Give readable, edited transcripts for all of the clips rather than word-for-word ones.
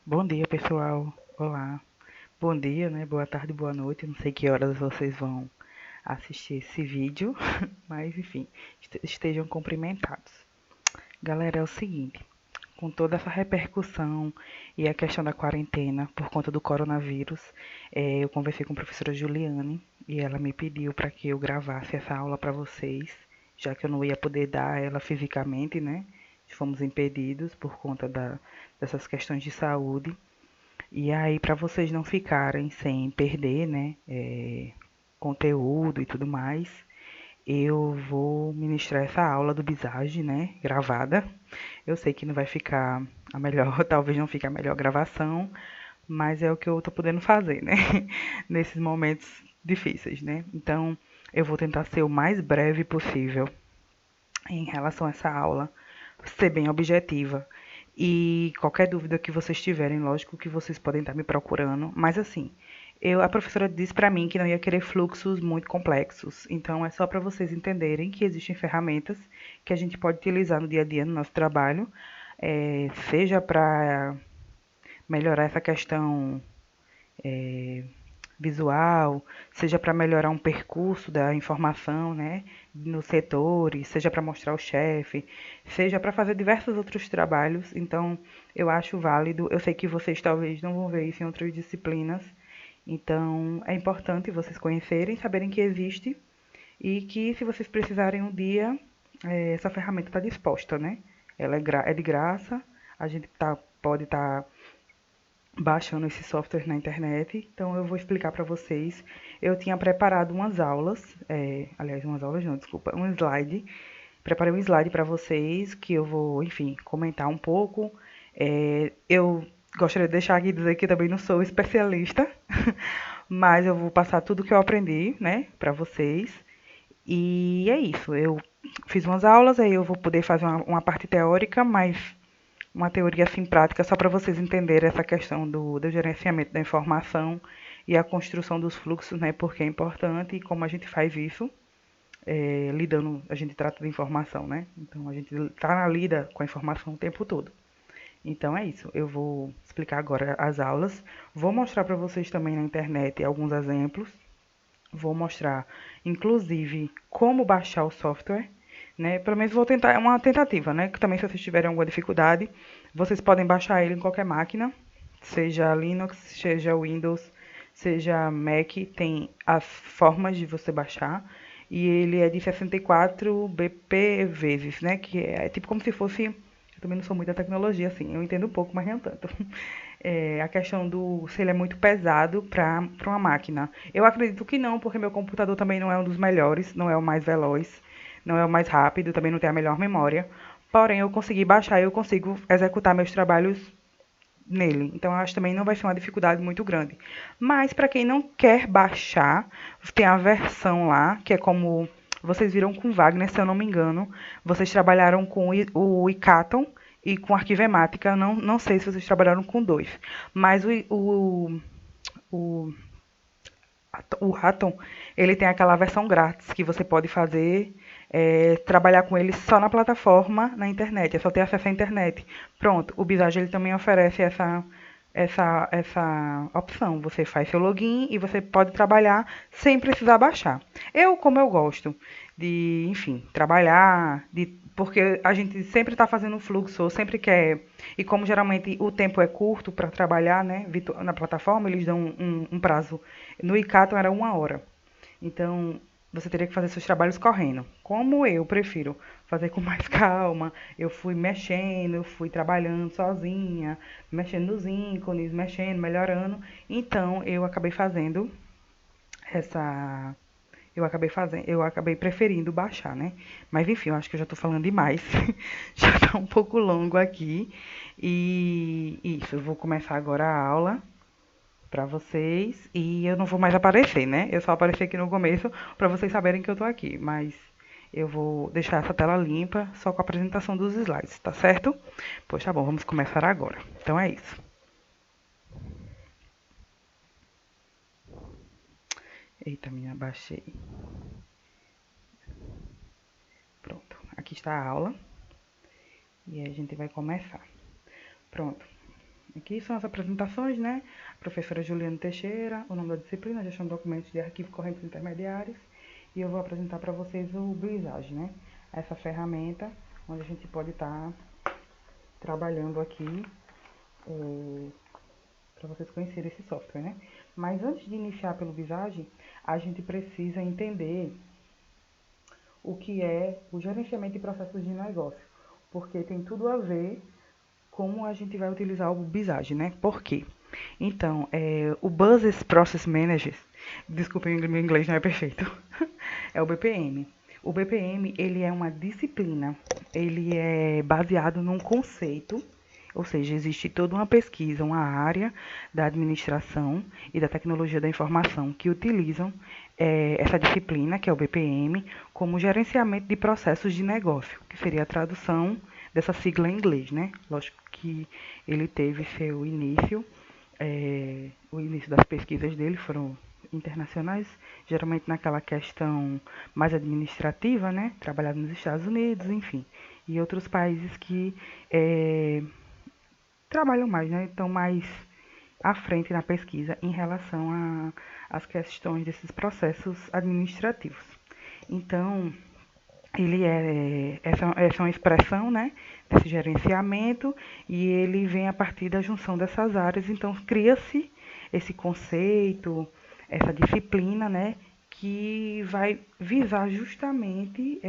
Bom dia, pessoal. Olá. Bom dia, né? Boa tarde, boa noite. Não sei que horas vocês vão assistir esse vídeo, mas enfim, estejam cumprimentados. Galera, é o seguinte, com toda essa repercussão e a questão da quarentena por conta do coronavírus, eu conversei com a professora Juliane e ela me pediu para que eu gravasse essa aula para vocês, já que eu não ia poder dar ela fisicamente, né? Fomos impedidos por conta dessas questões de saúde. E aí, para vocês não ficarem sem perder, né, conteúdo e tudo mais, eu vou ministrar essa aula do Visage, né, gravada. Eu sei que não vai ficar a melhor, talvez não fique a melhor gravação, mas é o que eu tô podendo fazer, né, nesses momentos difíceis, né. Então, eu vou tentar ser o mais breve possível em relação a essa aula, ser bem objetiva. E qualquer dúvida que vocês tiverem, lógico que vocês podem estar me procurando, mas assim, a professora disse para mim que não ia querer fluxos muito complexos, então é só para vocês entenderem que existem ferramentas que a gente pode utilizar no dia a dia no nosso trabalho, seja para melhorar essa questão é, visual, seja para melhorar um percurso da informação, né, nos setores, seja para mostrar o chefe, seja para fazer diversos outros trabalhos. Então, eu acho válido. Eu sei que vocês talvez não vão ver isso em outras disciplinas. Então, é importante vocês conhecerem, saberem que existe e que se vocês precisarem um dia, essa ferramenta está disposta, né? Ela é de graça, a gente pode estar baixando esse software na internet. Então eu vou explicar para vocês. Eu tinha preparado umas aulas, aliás, umas aulas não, desculpa, um slide. Preparei um slide para vocês que eu vou, enfim, comentar um pouco. Eu gostaria de deixar aqui dizer que eu também não sou especialista, mas eu vou passar tudo que eu aprendi, né, para vocês. E é isso. Eu fiz umas aulas, aí eu vou poder fazer uma parte teórica, mas uma teoria assim prática só para vocês entenderem essa questão do gerenciamento da informação e a construção dos fluxos, né? Porque é importante e como a gente faz isso, lidando, a gente trata de informação, né? Então a gente está na lida com a informação o tempo todo. Então é isso. Eu vou explicar agora as aulas. Vou mostrar para vocês também na internet alguns exemplos. Vou mostrar, inclusive, como baixar o software, né? Pelo menos vou tentar, é uma tentativa, né? Que também se vocês tiverem alguma dificuldade, vocês podem baixar ele em qualquer máquina, seja Linux, seja Windows, seja Mac, tem as formas de você baixar. E ele é de 64 BP vezes, né? Que é tipo como se fosse. Eu também não sou muito da tecnologia, assim. Eu entendo um pouco, mas não tanto. A questão do se ele é muito pesado para uma máquina. Eu acredito que não, porque meu computador também não é um dos melhores, não é o mais veloz, não é o mais rápido, também não tem a melhor memória. Porém, eu consegui baixar e eu consigo executar meus trabalhos nele. Então, eu acho que também não vai ser uma dificuldade muito grande. Mas, para quem não quer baixar, tem a versão lá, que é como vocês viram com Wagner, se eu não me engano. Vocês trabalharam com o Icaton e com Arquivemática. Não sei se vocês trabalharam com dois. Mas o, o Atom, ele tem aquela versão grátis que você pode fazer, trabalhar com ele só na plataforma, na internet, é só ter acesso à internet. Pronto, o Visage ele também oferece essa opção. Você faz seu login e você pode trabalhar sem precisar baixar. Como eu gosto de, enfim, trabalhar, porque a gente sempre está fazendo um fluxo, ou sempre quer. E como geralmente o tempo é curto para trabalhar, né, na plataforma, eles dão um prazo. No Icato era 1 hora. Então, você teria que fazer seus trabalhos correndo. Como eu prefiro fazer com mais calma, eu fui mexendo, eu fui trabalhando sozinha, mexendo nos ícones, mexendo, melhorando. Então, essa. Eu acabei preferindo baixar, né? Mas enfim, eu acho que eu já tô falando demais. Já tá um pouco longo aqui. E isso, eu vou começar agora a aula para vocês e eu não vou mais aparecer, né? Eu só apareci aqui no começo para vocês saberem que eu tô aqui, mas eu vou deixar essa tela limpa só com a apresentação dos slides, tá certo? Pois tá bom, vamos começar agora. Então é isso. Eita, me abaixei. Pronto, aqui está a aula e a gente vai começar. Pronto. Aqui são as apresentações, né? Professora Juliana Teixeira, o nome da disciplina, Gestão de Documentos de Arquivos Correntes Intermediários. E eu vou apresentar para vocês o Visage, né? Essa ferramenta onde a gente pode estar trabalhando aqui para vocês conhecerem esse software, né? Mas antes de iniciar pelo Visage, a gente precisa entender o que é o gerenciamento de processos de negócio, porque tem tudo a ver como a gente vai utilizar o Visage, né? Por quê? Então, o Business Process Manager, desculpem, meu inglês não é perfeito, é o BPM. O BPM, ele é uma disciplina, ele é baseado num conceito, ou seja, existe toda uma pesquisa, uma área da administração e da tecnologia da informação que utilizam essa disciplina, que é o BPM, como gerenciamento de processos de negócio, que seria a tradução dessa sigla em inglês, né? Lógico que ele teve seu início, o início das pesquisas dele foram internacionais, geralmente naquela questão mais administrativa, né? Trabalhado nos Estados Unidos, enfim, e outros países que trabalham mais, né? Estão mais à frente na pesquisa em relação às questões desses processos administrativos. Então, ele essa é uma expressão, né, desse gerenciamento e ele vem a partir da junção dessas áreas. Então, cria-se esse conceito, essa disciplina, né, que vai visar justamente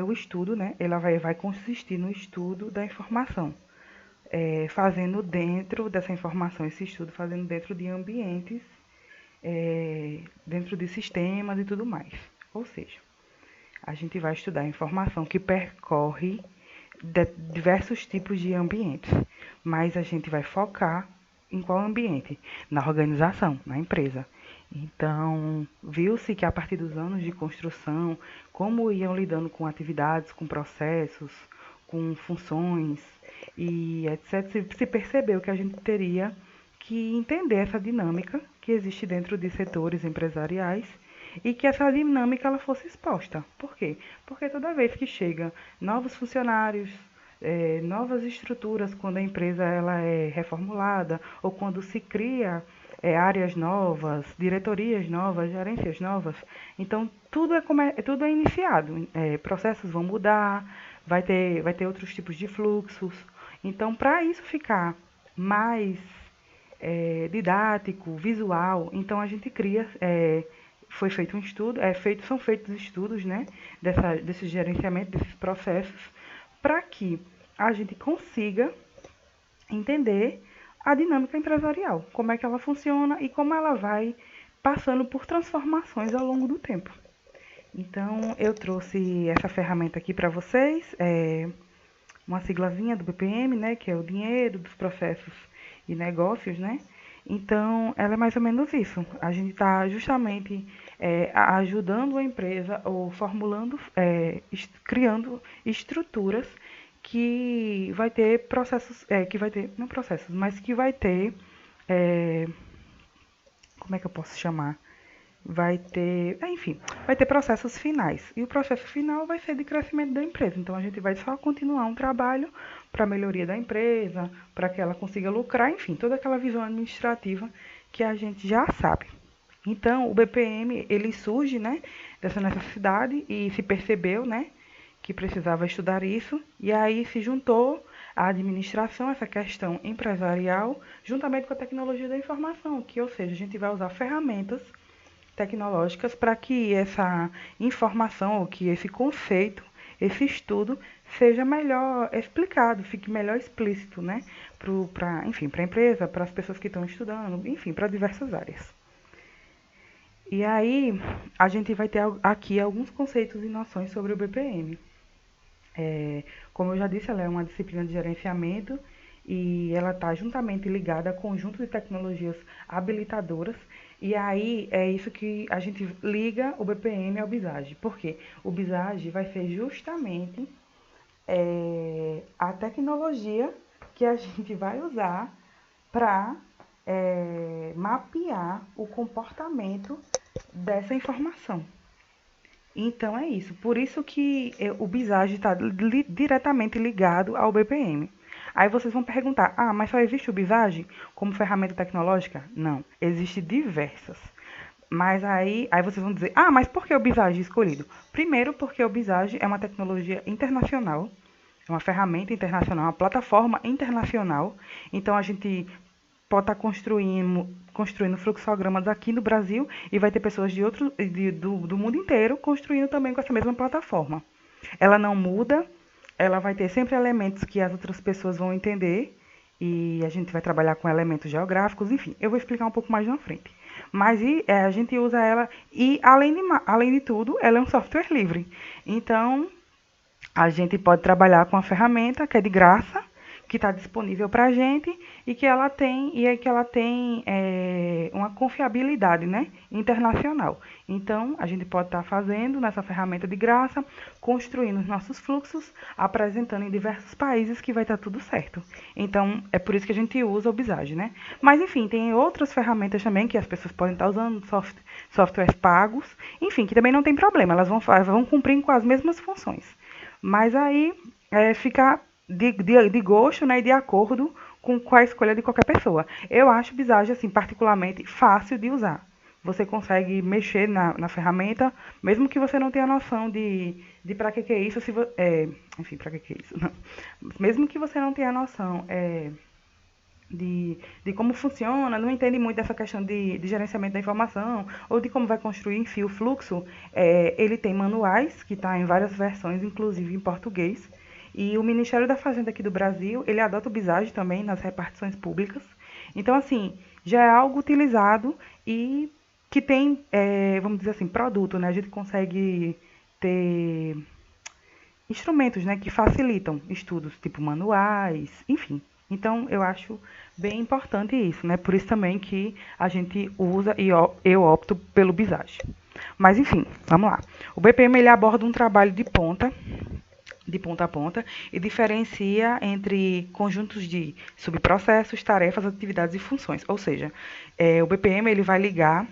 o estudo, né, ela vai consistir no estudo da informação, fazendo dentro dessa informação, esse estudo fazendo dentro de ambientes, dentro de sistemas e tudo mais. Ou seja, a gente vai estudar a informação que percorre diversos tipos de ambientes, mas a gente vai focar em qual ambiente? Na organização, na empresa. Então, viu-se que a partir dos anos de construção, como iam lidando com atividades, com processos, com funções e etc., se percebeu que a gente teria que entender essa dinâmica que existe dentro de setores empresariais e que essa dinâmica ela fosse exposta. Por quê? Porque toda vez que chega novos funcionários, novas estruturas, quando a empresa ela é reformulada ou quando se cria áreas novas, diretorias novas, gerências novas, então tudo é iniciado. Processos vão mudar, vai ter outros tipos de fluxos. Então, para isso ficar mais didático, visual, então a gente cria foi feito um estudo, são feitos estudos, né, desse gerenciamento desses processos, para que a gente consiga entender a dinâmica empresarial, como é que ela funciona e como ela vai passando por transformações ao longo do tempo. Então, eu trouxe essa ferramenta aqui para vocês, uma siglazinha do BPM, né, que é o dinheiro dos processos e negócios, né? Então, ela é mais ou menos isso. A gente está justamente ajudando a empresa ou formulando, criando estruturas que vai ter processos, que vai ter, não processos, mas que vai ter, como é que eu posso chamar? Vai ter, enfim, vai ter processos finais. E o processo final vai ser de crescimento da empresa. Então a gente vai só continuar um trabalho para a melhoria da empresa, para que ela consiga lucrar, enfim, toda aquela visão administrativa que a gente já sabe. Então, o BPM, ele surge, né, dessa necessidade e se percebeu, né, que precisava estudar isso, e aí se juntou a administração, essa questão empresarial, juntamente com a tecnologia da informação, que, ou seja, a gente vai usar ferramentas tecnológicas para que essa informação, ou que esse conceito, esse estudo seja melhor explicado, fique melhor explícito, né? Enfim, para a empresa, para as pessoas que estão estudando, enfim, para diversas áreas. E aí, a gente vai ter aqui alguns conceitos e noções sobre o BPM. Como eu já disse, ela é uma disciplina de gerenciamento e ela está juntamente ligada a conjunto de tecnologias habilitadoras. E aí é isso que a gente liga o BPM ao Visage. Por quê? O Visage vai ser justamente a tecnologia que a gente vai usar para mapear o comportamento dessa informação. Então é isso. Por isso que o Visage está diretamente ligado ao BPM. Aí vocês vão perguntar, mas só existe o Visage como ferramenta tecnológica? Não, existe diversas. Mas aí vocês vão dizer, mas por que o Visage escolhido? Primeiro, porque o Visage é uma tecnologia internacional, é uma ferramenta internacional, uma plataforma internacional. Então a gente pode estar construindo fluxogramas aqui no Brasil e vai ter pessoas do mundo inteiro construindo também com essa mesma plataforma. Ela não muda, ela vai ter sempre elementos que as outras pessoas vão entender e a gente vai trabalhar com elementos geográficos, enfim, eu vou explicar um pouco mais na frente. Mas a gente usa ela e, além de tudo, ela é um software livre. Então, a gente pode trabalhar com a ferramenta que é de graça, que está disponível para a gente e que ela tem uma confiabilidade, né, internacional. Então, a gente pode estar fazendo nessa ferramenta de graça, construindo os nossos fluxos, apresentando em diversos países que vai estar tudo certo. Então, é por isso que a gente usa o Visage, né? Mas, enfim, tem outras ferramentas também que as pessoas podem estar usando, softwares pagos, enfim, que também não tem problema, elas vão cumprir com as mesmas funções. Mas aí fica de gosto, né, e de acordo com a escolha de qualquer pessoa. Eu acho o Visage, assim, particularmente fácil de usar. Você consegue mexer na ferramenta, mesmo que você não tenha noção de para que é isso, enfim, para que é isso, não. Mesmo que você não tenha noção de como funciona, não entende muito dessa questão de gerenciamento da informação, ou de como vai construir em si o fluxo, ele tem manuais, que está em várias versões, inclusive em português, e o Ministério da Fazenda aqui do Brasil, ele adota o Visage também nas repartições públicas. Então, assim, já é algo utilizado e que tem, vamos dizer assim, produto, né? A gente consegue ter instrumentos, né, que facilitam estudos, tipo manuais, enfim. Então, eu acho bem importante isso, né? Por isso também que a gente usa e eu opto pelo Visage. Mas, enfim, vamos lá. O BPM ele aborda um trabalho de ponta a ponta, e diferencia entre conjuntos de subprocessos, tarefas, atividades e funções. Ou seja, o BPM ele vai ligar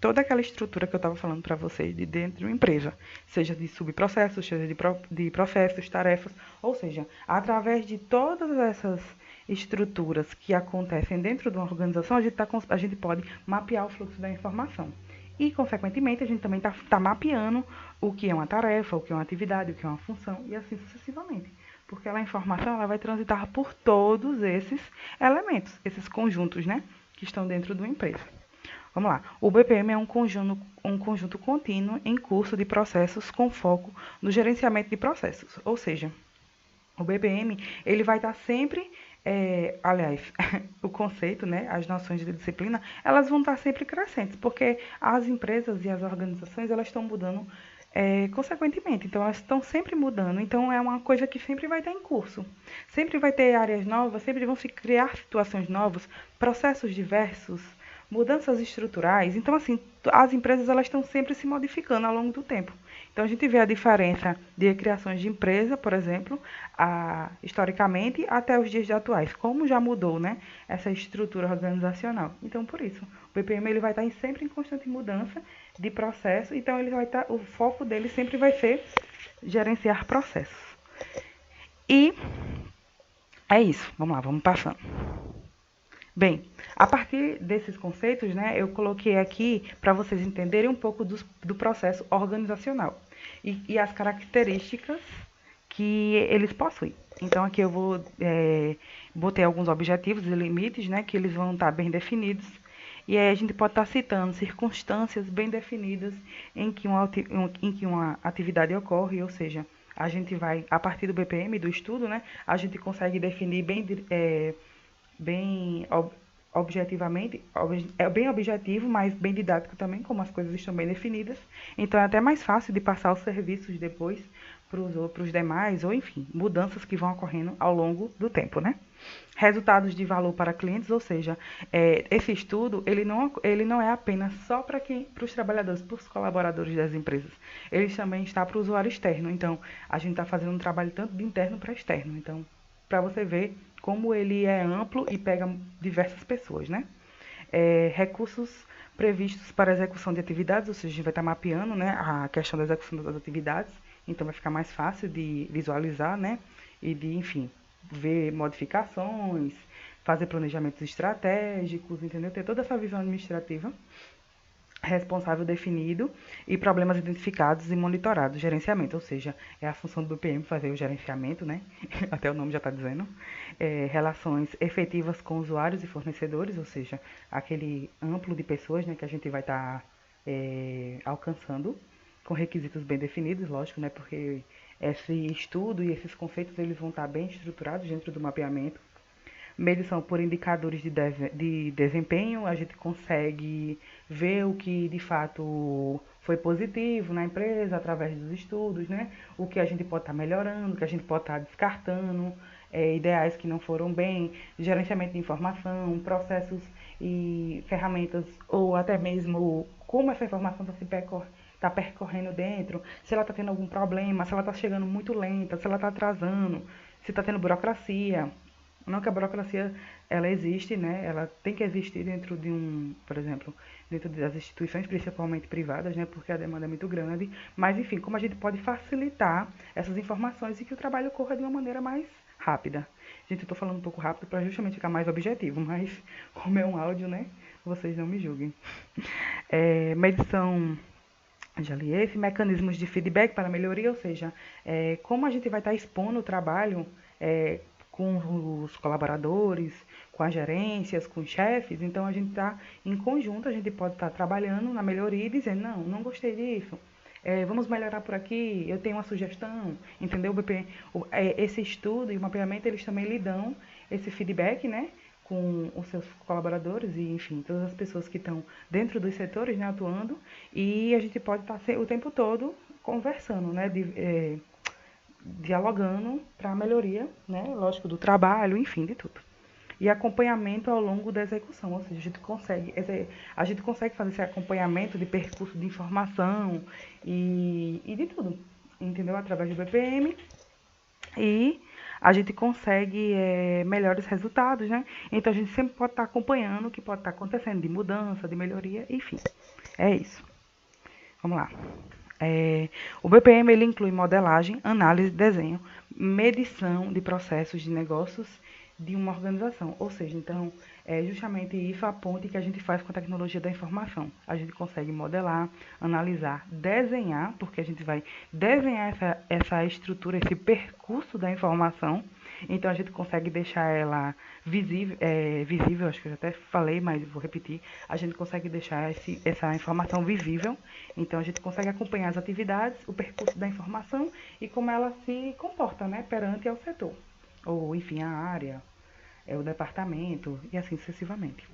toda aquela estrutura que eu estava falando para vocês de dentro de uma empresa, seja de subprocessos, seja de processos, tarefas, ou seja, através de todas essas estruturas que acontecem dentro de uma organização, a gente pode mapear o fluxo da informação. E, consequentemente, a gente também está mapeando o que é uma tarefa, o que é uma atividade, o que é uma função, e assim sucessivamente. Porque a informação ela vai transitar por todos esses elementos, esses conjuntos, né, que estão dentro de uma empresa. Vamos lá. O BPM é um conjunto contínuo em curso de processos com foco no gerenciamento de processos. Ou seja, o BPM ele vai estar sempre, aliás, o conceito, né, as noções de disciplina, elas vão estar sempre crescentes, porque as empresas e as organizações elas estão mudando consequentemente, então elas estão sempre mudando, então é uma coisa que sempre vai estar em curso, sempre vai ter áreas novas, sempre vão se criar situações novas, processos diversos, mudanças estruturais. Então, assim, as empresas elas estão sempre se modificando ao longo do tempo. Então, a gente vê a diferença de criações de empresa, por exemplo, historicamente até os dias atuais, como já mudou, né, essa estrutura organizacional. Então, por isso, o BPM ele vai estar sempre em constante mudança de processo, então ele vai estar, o foco dele sempre vai ser gerenciar processos. E é isso. Vamos lá, vamos passando. Bem, a partir desses conceitos, né, eu coloquei aqui para vocês entenderem um pouco do processo organizacional e as características que eles possuem. Então, aqui eu botei alguns objetivos e limites, né, que eles vão estar bem definidos. E aí a gente pode estar citando circunstâncias bem definidas em que uma atividade ocorre, ou seja, a gente vai, a partir do BPM, do estudo, né, a gente consegue definir bem objetivamente, é bem objetivo, mas bem didático também, como as coisas estão bem definidas. Então é até mais fácil de passar os serviços depois para os demais, ou enfim, mudanças que vão ocorrendo ao longo do tempo, né? Resultados de valor para clientes, ou seja, esse estudo ele não é apenas só para os trabalhadores, para os colaboradores das empresas. Ele também está para o usuário externo. Então, a gente está fazendo um trabalho tanto de interno para externo. Então, para você ver como ele é amplo e pega diversas pessoas, né? Recursos previstos para execução de atividades, ou seja, a gente vai estar mapeando, né, a questão da execução das atividades, então vai ficar mais fácil de visualizar, né, e de, enfim, ver modificações, fazer planejamentos estratégicos, entendeu? Ter toda essa visão administrativa, responsável definido e problemas identificados e monitorados, gerenciamento, ou seja, é a função do BPM fazer o gerenciamento, né? Até o nome já está dizendo. Relações efetivas com usuários e fornecedores, ou seja, aquele amplo de pessoas, né, que a gente vai estar alcançando, com requisitos bem definidos, lógico, né? Porque esse estudo e esses conceitos eles vão estar bem estruturados dentro do mapeamento. Medição por indicadores de desempenho, a gente consegue ver o que de fato foi positivo na empresa através dos estudos, né? O que a gente pode estar melhorando, o que a gente pode estar descartando, ideais que não foram bem, gerenciamento de informação, processos e ferramentas, ou até mesmo como essa informação está percorrendo dentro, se ela está tendo algum problema, se ela está chegando muito lenta, se ela está atrasando, se está tendo burocracia. Não que a burocracia, ela existe, né? Ela tem que existir dentro de por exemplo, dentro das instituições, principalmente privadas, né? Porque a demanda é muito grande. Mas, enfim, como a gente pode facilitar essas informações e que o trabalho corra de uma maneira mais rápida. Gente, eu estou falando um pouco rápido para justamente ficar mais objetivo, mas como é um áudio, né? Vocês não me julguem. Medição, já li esse, mecanismos de feedback para melhoria, ou seja, como a gente vai estar expondo o trabalho com os colaboradores, com as gerências, com os chefes, então a gente está em conjunto, a gente pode estar trabalhando na melhoria e dizendo, não gostei disso, vamos melhorar por aqui, eu tenho uma sugestão, entendeu? Esse estudo e o mapeamento, eles também lhe dão esse feedback, né? Com os seus colaboradores e, enfim, todas as pessoas que estão dentro dos setores, né, atuando, e a gente pode estar o tempo todo conversando, né, dialogando para a melhoria, né, lógico, do trabalho, enfim, de tudo. E acompanhamento ao longo da execução, ou seja, a gente consegue fazer esse acompanhamento de percurso de informação e de tudo, entendeu? Através do BPM e a gente consegue melhores resultados, né? Então a gente sempre pode estar acompanhando o que pode estar acontecendo de mudança, de melhoria, enfim, é isso. Vamos lá. O BPM ele inclui modelagem, análise, desenho, medição de processos de negócios de uma organização. Ou seja, então, é justamente isso a ponte que a gente faz com a tecnologia da informação. A gente consegue modelar, analisar, desenhar, porque a gente vai desenhar essa estrutura, esse percurso da informação. Então, a gente consegue deixar ela visível, acho que eu já até falei, mas vou repetir. A gente consegue deixar essa informação visível. Então, a gente consegue acompanhar as atividades, o percurso da informação e como ela se comporta, né, perante ao setor. Ou, enfim, a área, o departamento e assim sucessivamente.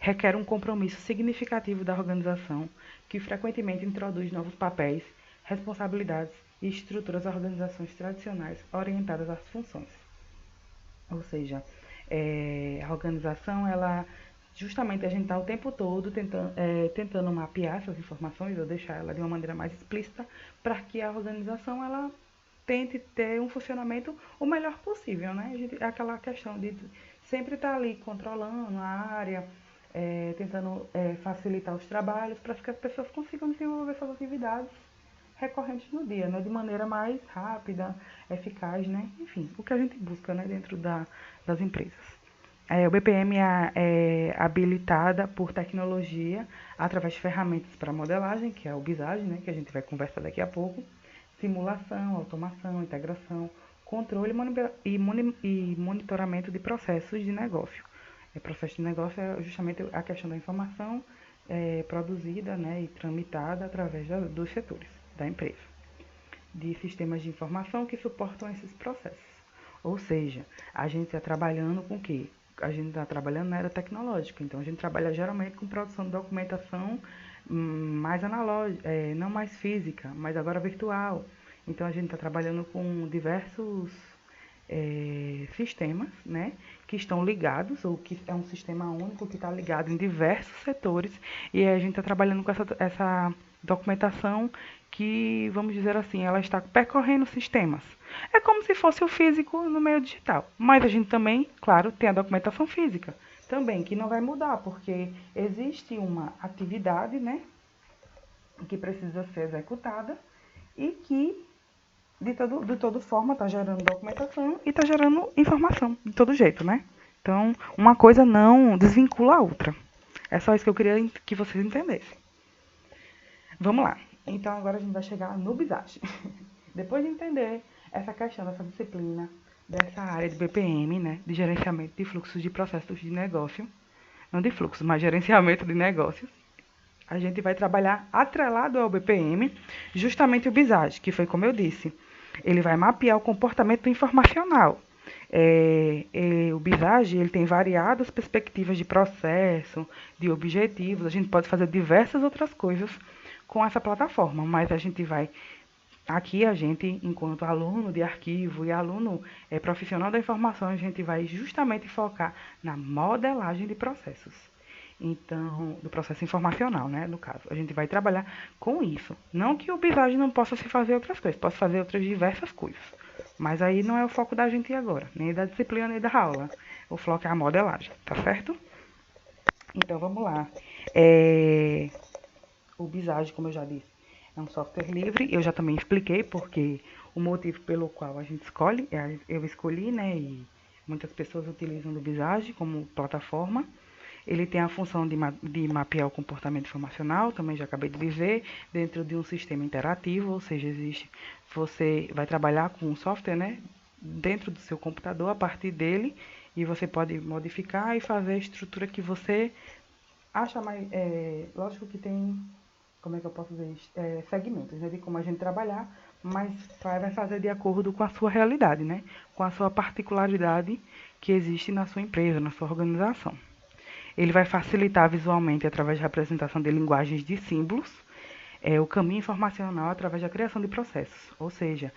Requer um compromisso significativo da organização, que frequentemente introduz novos papéis, responsabilidades e estruturas às organizações tradicionais orientadas às funções. Ou seja, a organização, ela justamente a gente está o tempo todo tentando mapear essas informações ou deixar ela de uma maneira mais explícita para que a organização ela tente ter um funcionamento o melhor possível, né? Aquela questão de sempre estar ali controlando a área, tentando facilitar os trabalhos para que as pessoas consigam desenvolver suas atividades recorrentes no dia, né? De maneira mais rápida, eficaz, né? Enfim, o que a gente busca, né? Dentro das empresas. O BPM é habilitada por tecnologia através de ferramentas para modelagem, que é o Visage, né? Que a gente vai conversar daqui a pouco, simulação, automação, integração, controle e monitoramento de processos de negócio. Processo de negócio é justamente a questão da informação produzida, né, e tramitada através dos setores da empresa, de sistemas de informação que suportam esses processos. Ou seja, a gente está trabalhando com o quê? A gente está trabalhando na era tecnológica, então a gente trabalha geralmente com produção de documentação mais analógica, não mais física, mas agora virtual. Então a gente está trabalhando com diversos sistemas, né, que estão ligados, ou que é um sistema único que está ligado em diversos setores, e a gente está trabalhando com essa documentação que, vamos dizer assim, ela está percorrendo sistemas. É como se fosse o físico no meio digital, mas a gente também, claro, tem a documentação física também, que não vai mudar, porque existe uma atividade, né, que precisa ser executada e que de toda forma está gerando documentação e está gerando informação, de todo jeito, né? Então, uma coisa não desvincula a outra. É só isso que eu queria que vocês entendessem. Vamos lá. Então, agora a gente vai chegar no Visage. Depois de entender essa questão dessa disciplina, dessa área de BPM, né, de gerenciamento de fluxos de processos de negócio, não de fluxos, mas gerenciamento de negócios, a gente vai trabalhar atrelado ao BPM, justamente o Visage, que foi como eu disse. Ele vai mapear o comportamento informacional. O Visage ele tem variadas perspectivas de processo, de objetivos. A gente pode fazer diversas outras coisas com essa plataforma, mas a gente vai aqui a gente, enquanto aluno de arquivo e aluno profissional da informação, a gente vai justamente focar na modelagem de processos. Então, do processo informacional, né, no caso. A gente vai trabalhar com isso. Não que o Visage não possa se fazer outras coisas, possa fazer outras diversas coisas. Mas aí não é o foco da gente agora, nem da disciplina, nem da aula. O foco é a modelagem, tá certo? Então, vamos lá. O Visage, como eu já disse, é um software livre. Eu já também expliquei porque o motivo pelo qual a gente escolhe, eu escolhi, né, e muitas pessoas utilizam o Visage como plataforma. Ele tem a função de mapear o comportamento informacional, também já acabei de dizer, dentro de um sistema interativo, ou seja, você vai trabalhar com um software, né, dentro do seu computador, a partir dele, e você pode modificar e fazer a estrutura que você acha mais. Lógico que tem, como é que eu posso dizer isso? Segmentos, né, de como a gente trabalhar, mas vai fazer de acordo com a sua realidade, né, com a sua particularidade que existe na sua empresa, na sua organização. Ele vai facilitar visualmente através da representação de linguagens de símbolos, o caminho informacional através da criação de processos. Ou seja,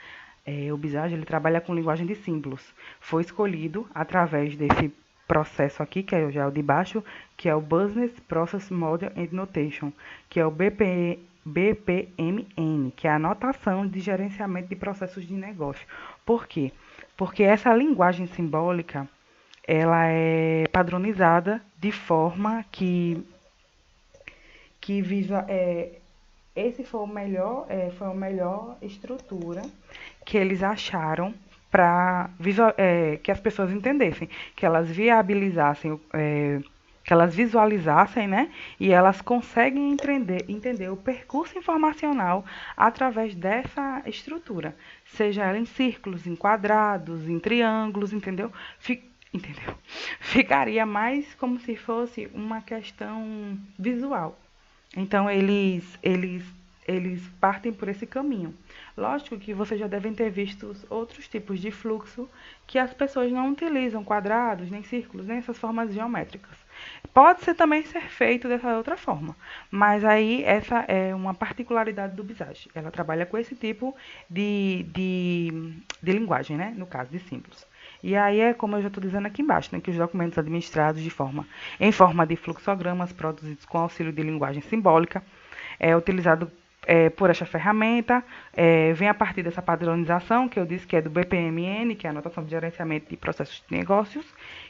o Visage ele trabalha com linguagem de símbolos. Foi escolhido através desse processo aqui, que é já é o de baixo, que é o Business Process Model and Notation, que é o BPMN, que é a anotação de gerenciamento de processos de negócio. Por quê? Porque essa linguagem simbólica ela é padronizada de forma que visa esse foi a melhor estrutura que eles acharam para que as pessoas entendessem, que elas viabilizassem, que elas visualizassem, né? E elas conseguem entender o percurso informacional através dessa estrutura, seja ela em círculos, em quadrados, em triângulos, entendeu? Entendeu? Ficaria mais como se fosse uma questão visual. Então, eles partem por esse caminho. Lógico que vocês já devem ter visto os outros tipos de fluxo que as pessoas não utilizam quadrados, nem círculos, nem essas formas geométricas. Pode ser também ser feito dessa outra forma, mas aí essa é uma particularidade do Visage. Ela trabalha com esse tipo de linguagem, né? No caso de símbolos. E aí é como eu já estou dizendo aqui embaixo, né, que os documentos administrados em forma de fluxogramas produzidos com auxílio de linguagem simbólica é utilizado por esta ferramenta, vem a partir dessa padronização que eu disse que é do BPMN, que é a Anotação de Gerenciamento de Processos de Negócios,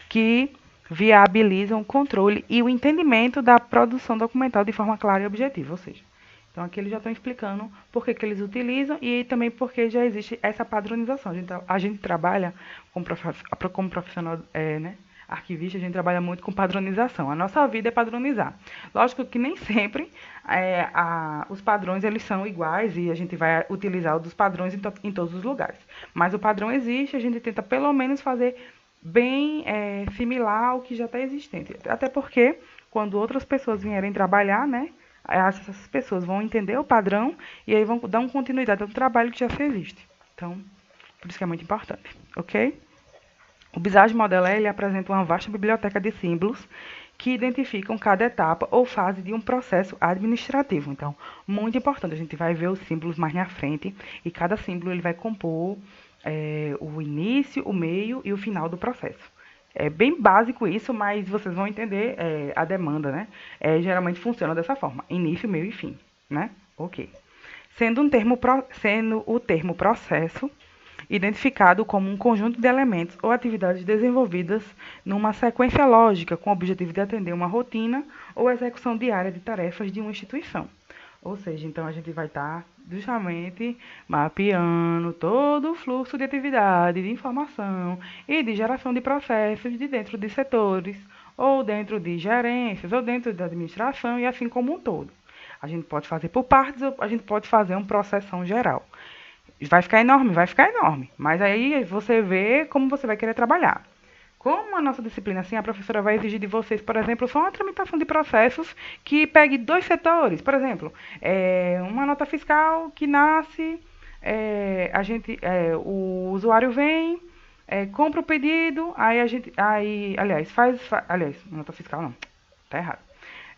que viabilizam o controle e o entendimento da produção documental de forma clara e objetiva, ou seja, então aqui eles já estão explicando por que eles utilizam e também porque já existe essa padronização. A gente trabalha como profissional, né, arquivista, a gente trabalha muito com padronização. A nossa vida é padronizar. Lógico que nem sempre os padrões eles são iguais e a gente vai utilizar os dos padrões em todos os lugares. Mas o padrão existe, a gente tenta pelo menos fazer bem similar ao que já está existente. Até porque quando outras pessoas vierem trabalhar, né, essas pessoas vão entender o padrão e aí vão dar uma continuidade ao trabalho que já existe. Então, por isso que é muito importante, ok? O Visage Model ele apresenta uma vasta biblioteca de símbolos que identificam cada etapa ou fase de um processo administrativo. Então, muito importante, a gente vai ver os símbolos mais na frente e cada símbolo ele vai compor o início, o meio e o final do processo. É bem básico isso, mas vocês vão entender a demanda, né? Geralmente funciona dessa forma, início, meio e fim, né? Ok. Sendo o termo processo identificado como um conjunto de elementos ou atividades desenvolvidas numa sequência lógica com o objetivo de atender uma rotina ou execução diária de tarefas de uma instituição. Ou seja, então a gente vai estar justamente mapeando todo o fluxo de atividade, de informação e de geração de processos de dentro de setores, ou dentro de gerências, ou dentro da administração, e assim como um todo. A gente pode fazer por partes, ou a gente pode fazer um processão geral. Vai ficar enorme, mas aí você vê como você vai querer trabalhar. Como a nossa disciplina, assim, a professora vai exigir de vocês, por exemplo, só uma tramitação de processos que pegue dois setores. Por exemplo, uma nota fiscal que nasce, o usuário vem, compra o pedido, aí a gente, aí, aliás, aliás, nota fiscal não, tá errado.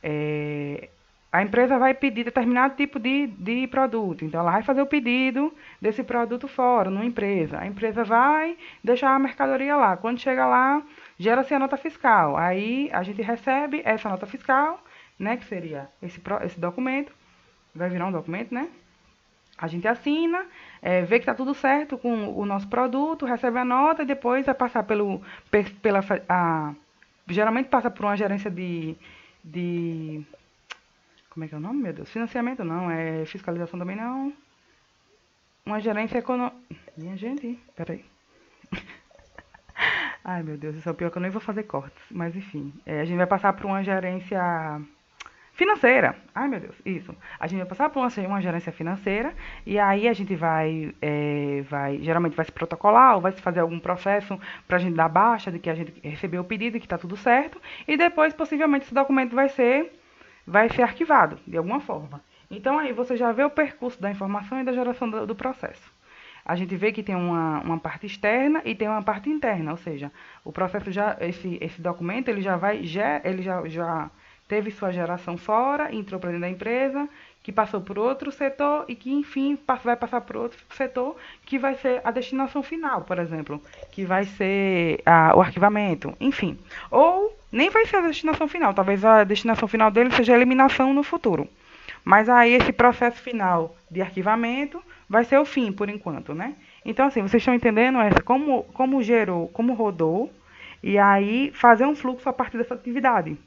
É, a empresa vai pedir determinado tipo de produto. Então, ela vai fazer o pedido desse produto fora, numa empresa. A empresa vai deixar a mercadoria lá. Quando chega lá, gera-se a nota fiscal. Aí, a gente recebe essa nota fiscal, né, que seria esse documento. Vai virar um documento, né? A gente assina, vê que está tudo certo com o nosso produto, recebe a nota e depois vai passar pela, geralmente passa por uma gerência de como é que é o nome, meu Deus? Financiamento não, fiscalização também não. Uma gerência econômica. Minha gente, peraí. Ai, meu Deus, isso é o pior que eu nem vou fazer cortes. Mas enfim, a gente vai passar por uma gerência financeira. Ai, meu Deus, isso. A gente vai passar por uma gerência financeira e aí a gente geralmente vai se protocolar ou vai se fazer algum processo para a gente dar baixa de que a gente recebeu o pedido e que está tudo certo. E depois, possivelmente, esse documento vai ser arquivado, de alguma forma. Então, aí você já vê o percurso da informação e da geração do processo. A gente vê que tem uma parte externa e tem uma parte interna, ou seja, o processo esse documento, ele já teve sua geração fora, entrou para dentro da empresa, que passou por outro setor e que, enfim, vai passar por outro setor, que vai ser a destinação final, por exemplo, que vai ser o arquivamento, enfim. Ou nem vai ser a destinação final, talvez a destinação final dele seja a eliminação no futuro. Mas aí esse processo final de arquivamento vai ser o fim, por enquanto, né? Então, assim, vocês estão entendendo como gerou, como rodou, e aí fazer um fluxo a partir dessa atividade,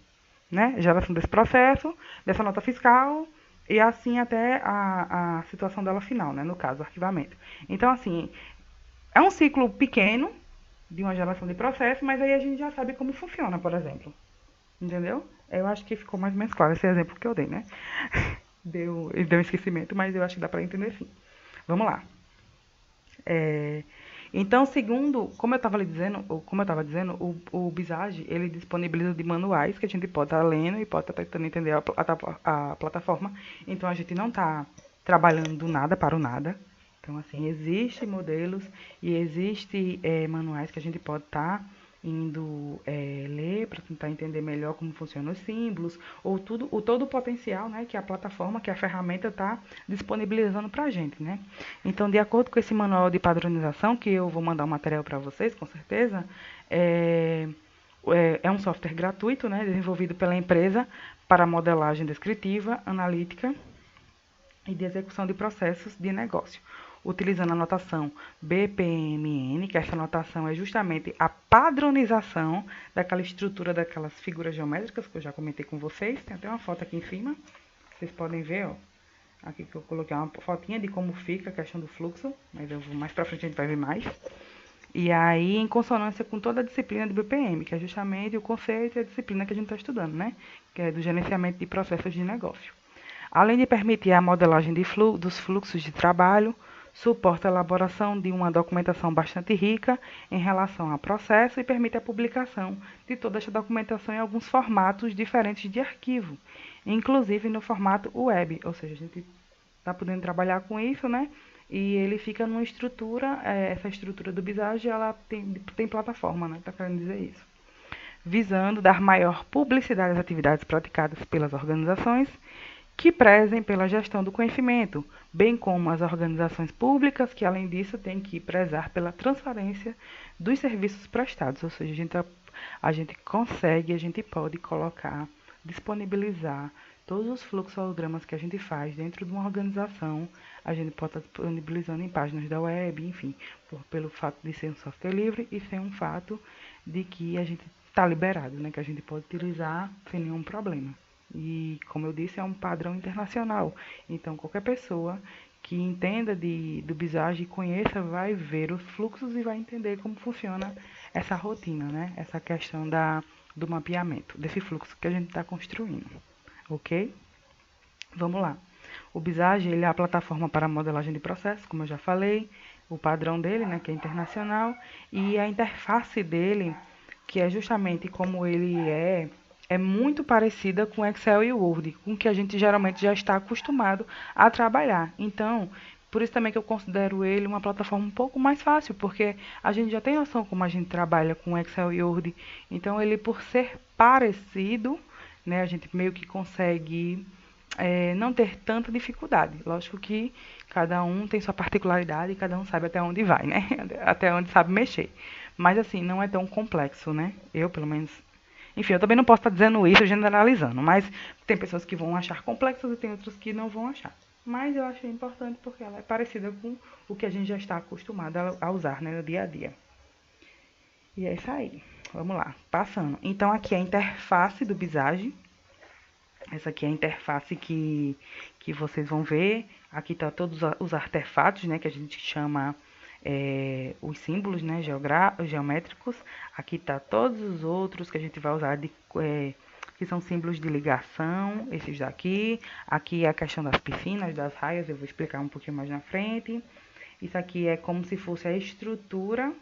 né? Geração desse processo, dessa nota fiscal, e assim até a situação dela final, né? No caso, o arquivamento. Então, assim, é um ciclo pequeno de uma geração de processo, mas aí a gente já sabe como funciona, por exemplo. Entendeu? Eu acho que ficou mais ou menos claro esse exemplo que eu dei, né? Deu um esquecimento, mas eu acho que dá para entender sim. Vamos lá. É, então, segundo, como eu estava dizendo, o Visage, ele disponibiliza de manuais que a gente pode estar lendo e pode estar tentando entender a plataforma. Então, a gente não está trabalhando do nada para o nada. Então, assim, existem modelos e existem manuais que a gente pode estar indo ler para tentar entender melhor como funcionam os símbolos, ou todo o potencial, né, que a plataforma, que a ferramenta está disponibilizando para a gente, né? Então, de acordo com esse manual de padronização, que eu vou mandar um material para vocês, com certeza, é um software gratuito, né, desenvolvido pela empresa para modelagem descritiva, analítica e de execução de processos de negócio, utilizando a notação BPMN, que essa notação é justamente a padronização daquela estrutura daquelas figuras geométricas que eu já comentei com vocês. Tem até uma foto aqui em cima, vocês podem ver, ó. Aqui que eu coloquei uma fotinha de como fica a questão do fluxo, mas mais pra frente a gente vai ver mais. E aí, em consonância com toda a disciplina do BPM, que é justamente o conceito e a disciplina que a gente está estudando, né? Que é do gerenciamento de processos de negócio. Além de permitir a modelagem dos fluxos de trabalho, suporta a elaboração de uma documentação bastante rica em relação ao processo e permite a publicação de toda esta documentação em alguns formatos diferentes de arquivo, inclusive no formato web, ou seja, a gente está podendo trabalhar com isso, né? E ele fica numa estrutura, essa estrutura do Visage, ela tem plataforma, né? Tá querendo dizer isso. Visando dar maior publicidade às atividades praticadas pelas organizações que prezem pela gestão do conhecimento, bem como as organizações públicas, que além disso têm que prezar pela transparência dos serviços prestados, ou seja, a gente pode colocar, disponibilizar todos os fluxogramas que a gente faz dentro de uma organização, a gente pode estar disponibilizando em páginas da web, enfim, pelo fato de ser um software livre e ser um fato de que a gente está liberado, né, que a gente pode utilizar sem nenhum problema. E, como eu disse, é um padrão internacional. Então, qualquer pessoa que entenda do Visage e conheça, vai ver os fluxos e vai entender como funciona essa rotina, né? Essa questão do mapeamento, desse fluxo que a gente está construindo, ok? Vamos lá. O Visage, ele é a plataforma para modelagem de processos, como eu já falei, o padrão dele, né, que é internacional, e a interface dele, que é justamente como ele é muito parecida com Excel e Word, com que a gente geralmente já está acostumado a trabalhar. Então, por isso também que eu considero ele uma plataforma um pouco mais fácil, porque a gente já tem noção como a gente trabalha com Excel e Word. Então, ele por ser parecido, né, a gente meio que consegue não ter tanta dificuldade. Lógico que cada um tem sua particularidade e cada um sabe até onde vai, né? Até onde sabe mexer. Mas assim, não é tão complexo, né? Eu, pelo menos. Enfim, eu também não posso estar dizendo isso generalizando, mas tem pessoas que vão achar complexos e tem outras que não vão achar. Mas eu achei importante porque ela é parecida com o que a gente já está acostumado a usar, né, no dia a dia. E é isso aí. Vamos lá, passando. Então aqui é a interface do Visage. Essa aqui é a interface que vocês vão ver. Aqui está todos os artefatos, né, que a gente chama os símbolos, né, geométricos. Aqui está todos os outros que a gente vai usar, que são símbolos de ligação, esses daqui. Aqui é a questão das piscinas, das raias, eu vou explicar um pouquinho mais na frente. Isso aqui é como se fosse a estrutura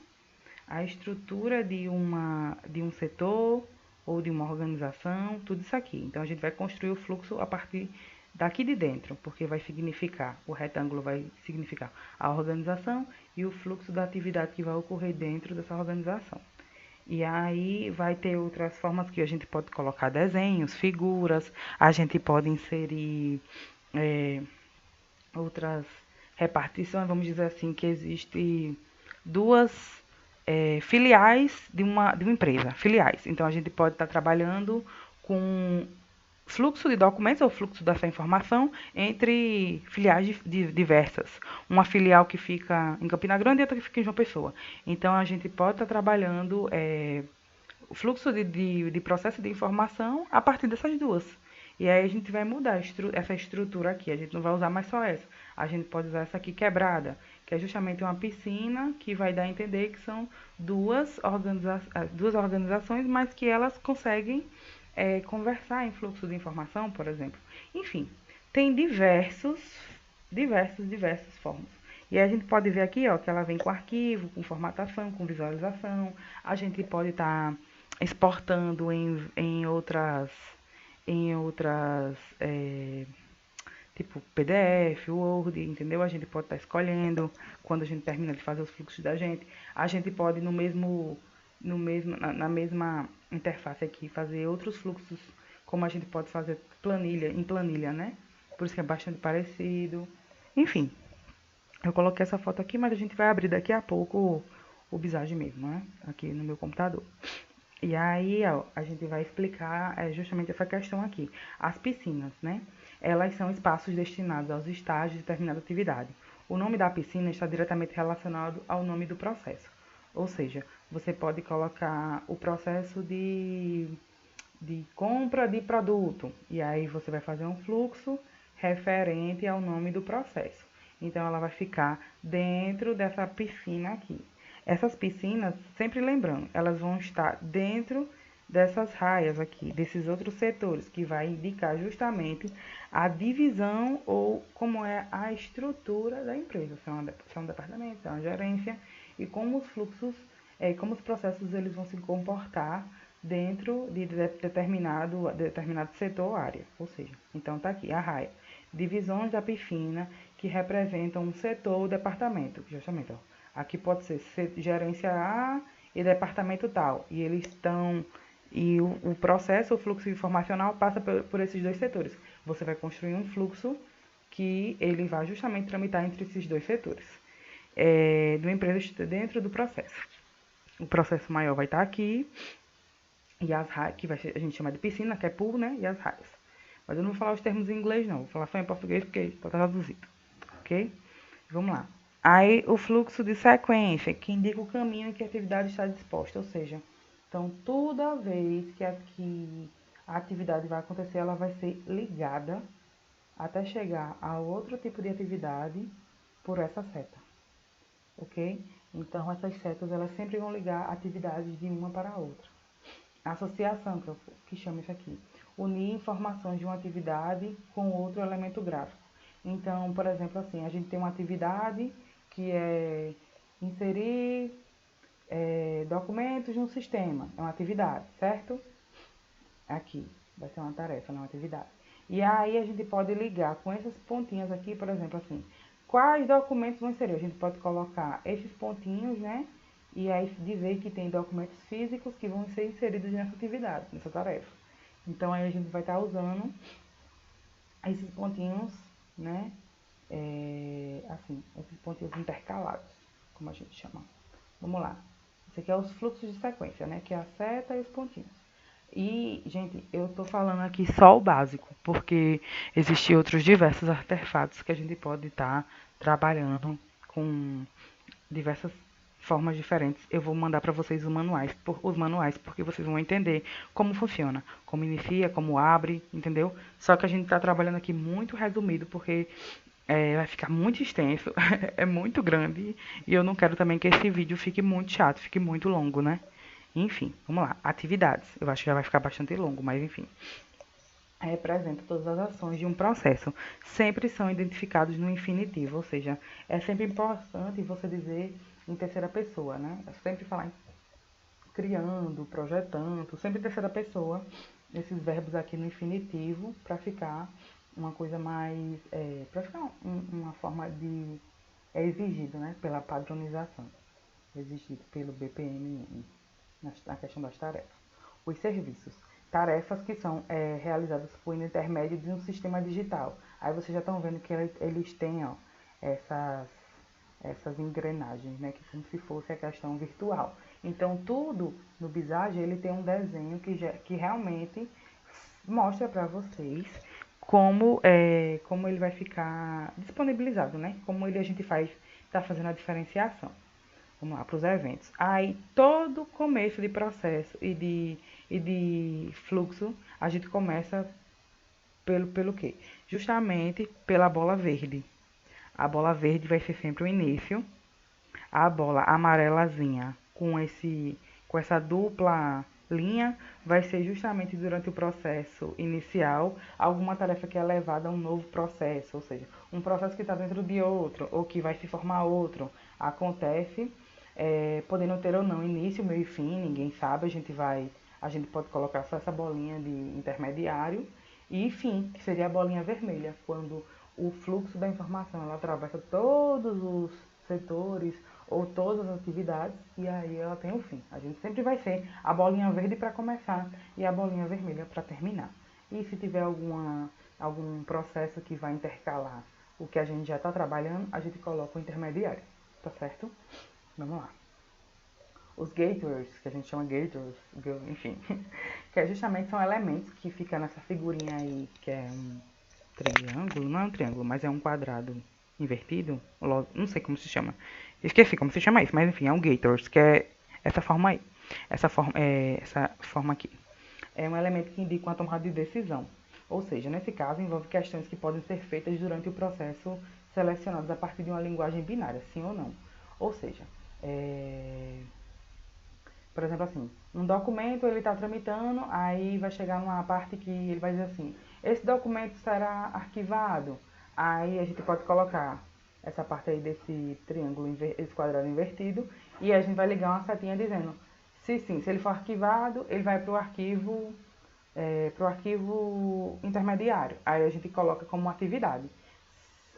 de um setor ou de uma organização, tudo isso aqui. Então, a gente vai construir o fluxo a partir daqui de dentro, porque vai significar, o retângulo vai significar a organização e o fluxo da atividade que vai ocorrer dentro dessa organização. E aí vai ter outras formas que a gente pode colocar desenhos, figuras, a gente pode inserir é, outras repartições, vamos dizer assim, que existe duas filiais de uma empresa, filiais. Então, a gente pode estar trabalhando com fluxo de documentos ou fluxo dessa informação entre filiais diversas. Uma filial que fica em Campina Grande e outra que fica em João Pessoa. Então, a gente pode estar trabalhando o fluxo de processo de informação a partir dessas duas. E aí a gente vai mudar essa estrutura aqui. A gente não vai usar mais só essa. A gente pode usar essa aqui quebrada, que é justamente uma piscina que vai dar a entender que são duas organizações, mas que elas conseguem conversar em fluxo de informação, por exemplo. Enfim, tem diversas formas. E aí a gente pode ver aqui, ó, que ela vem com arquivo, com formatação, com visualização. A gente pode estar exportando em outras tipo PDF, Word, entendeu? A gente pode estar escolhendo quando a gente termina de fazer os fluxos da gente. A gente pode na mesma interface aqui fazer outros fluxos, como a gente pode fazer em planilha, né? Por isso que é bastante parecido. Enfim, eu coloquei essa foto aqui, mas a gente vai abrir daqui a pouco o Visage mesmo, né? Aqui no meu computador. E aí, ó, a gente vai explicar justamente essa questão aqui. As piscinas, né? Elas são espaços destinados aos estágios de determinada atividade. O nome da piscina está diretamente relacionado ao nome do processo. Ou seja, você pode colocar o processo de compra de produto. E aí você vai fazer um fluxo referente ao nome do processo. Então, ela vai ficar dentro dessa piscina aqui. Essas piscinas, sempre lembrando, elas vão estar dentro dessas raias aqui, desses outros setores, que vai indicar justamente a divisão ou como é a estrutura da empresa, se é um departamento, se é uma gerência, e como os fluxos, como os processos eles vão se comportar dentro de determinado setor ou área. Ou seja, então tá aqui a raia. Divisões da piscina que representam um setor ou departamento, justamente, ó. Aqui pode ser gerência A e departamento tal. E eles estão. E o processo, o fluxo informacional passa por esses dois setores. Você vai construir um fluxo que ele vai justamente tramitar entre esses dois setores. De uma empresa dentro do processo. O processo maior vai estar aqui. E as raias, que a gente chama de piscina, que é pool, né? E as raias. Mas eu não vou falar os termos em inglês, não. Vou falar só em português, porque está traduzido. Ok? Vamos lá. Aí, o fluxo de sequência, que indica o caminho em que a atividade está disposta. Ou seja, então, toda vez que a atividade vai acontecer, ela vai ser ligada até chegar a outro tipo de atividade por essa seta, ok? Então, essas setas, elas sempre vão ligar atividades de uma para a outra. Associação, que chama isso aqui. Unir informações de uma atividade com outro elemento gráfico. Então, por exemplo, assim, a gente tem uma atividade que é inserir documentos no sistema. É uma atividade, certo? Aqui, vai ser uma tarefa, não uma atividade. E aí a gente pode ligar com essas pontinhas aqui, por exemplo, assim, quais documentos vão inserir? A gente pode colocar esses pontinhos, né? E aí dizer que tem documentos físicos que vão ser inseridos nessa atividade, nessa tarefa. Então aí a gente vai estar usando esses pontinhos, né? Assim, esses pontinhos intercalados, como a gente chama. Vamos lá. Isso aqui é os fluxos de sequência, né? Que é a seta e os pontinhos. E, gente, eu tô falando aqui só o básico, porque existem outros diversos artefatos que a gente pode estar trabalhando com diversas formas diferentes. Eu vou mandar para vocês os manuais, porque vocês vão entender como funciona, como inicia, como abre, entendeu? Só que a gente está trabalhando aqui muito resumido, porque vai ficar muito extenso, é muito grande, e eu não quero também que esse vídeo fique muito chato, fique muito longo, né? Enfim, vamos lá. Atividades. Eu acho que já vai ficar bastante longo, mas enfim. Representa todas as ações de um processo. Sempre são identificados no infinitivo, ou seja, é sempre importante você dizer em terceira pessoa, né? É sempre falar em criando, projetando, sempre em terceira pessoa, esses verbos aqui no infinitivo, para ficar uma coisa mais, para ficar uma forma de, é exigido, né? Pela padronização, exigido pelo BPMN na questão das tarefas. Os serviços. Tarefas que são realizadas por intermédio de um sistema digital. Aí vocês já estão vendo que eles têm essas engrenagens, né? Que como se fosse a questão virtual. Então, tudo no Visage, ele tem um desenho que realmente mostra para vocês como ele vai ficar disponibilizado, né? Como a gente está fazendo a diferenciação. Vamos lá, para os eventos. Aí, todo começo de processo e de fluxo, a gente começa pelo quê? Justamente pela bola verde. A bola verde vai ser sempre o início. A bola amarelazinha com essa dupla linha vai ser justamente durante o processo inicial, alguma tarefa que é levada a um novo processo, ou seja, um processo que está dentro de outro, ou que vai se formar outro. Acontece, podendo ter ou não início, meio e fim, ninguém sabe, a gente pode colocar só essa bolinha de intermediário, e fim, que seria a bolinha vermelha, quando o fluxo da informação ela atravessa todos os setores ou todas as atividades e aí ela tem o fim. A gente sempre vai ser a bolinha verde para começar e a bolinha vermelha para terminar. E se tiver algum processo que vai intercalar o que a gente já está trabalhando, a gente coloca o intermediário, tá certo? Vamos lá. Os gateways, que a gente chama gateways, enfim, que justamente são elementos que ficam nessa figurinha aí, que é um triângulo, não é um triângulo, mas é um quadrado invertido, não sei como se chama. Esqueci como se chama isso, mas enfim, é um gators, que é essa forma aí. Essa forma aqui. É um elemento que indica uma tomada de decisão. Ou seja, nesse caso, envolve questões que podem ser feitas durante o processo selecionados a partir de uma linguagem binária, sim ou não. Ou seja, por exemplo, assim, um documento ele está tramitando, aí vai chegar numa parte que ele vai dizer assim, esse documento será arquivado. Aí a gente pode colocar essa parte aí desse triângulo, esse quadrado invertido, e a gente vai ligar uma setinha dizendo, se sim, se ele for arquivado, ele vai para o arquivo intermediário. Aí a gente coloca como atividade.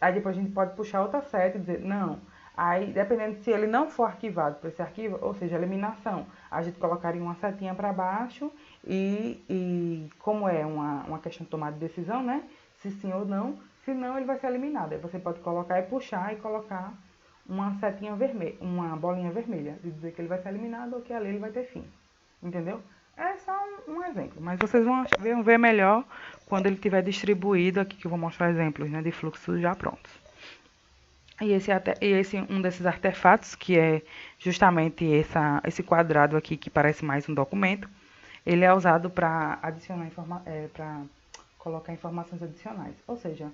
Aí depois a gente pode puxar outra seta e dizer, não. Aí, dependendo se ele não for arquivado para esse arquivo, ou seja, eliminação, a gente colocaria uma setinha para baixo e como é uma questão de tomada de decisão, né? Se sim ou não, se não, ele vai ser eliminado. Aí você pode colocar e puxar e colocar uma setinha vermelha, uma bolinha vermelha, de dizer que ele vai ser eliminado ou que ali ele vai ter fim. Entendeu? É só um exemplo, mas vocês vão ver melhor quando ele estiver distribuído aqui, que eu vou mostrar exemplos, né, de fluxos já prontos. E esse um desses artefatos, que é justamente esse quadrado aqui, que parece mais um documento, ele é usado para adicionar para colocar informações adicionais. Ou seja,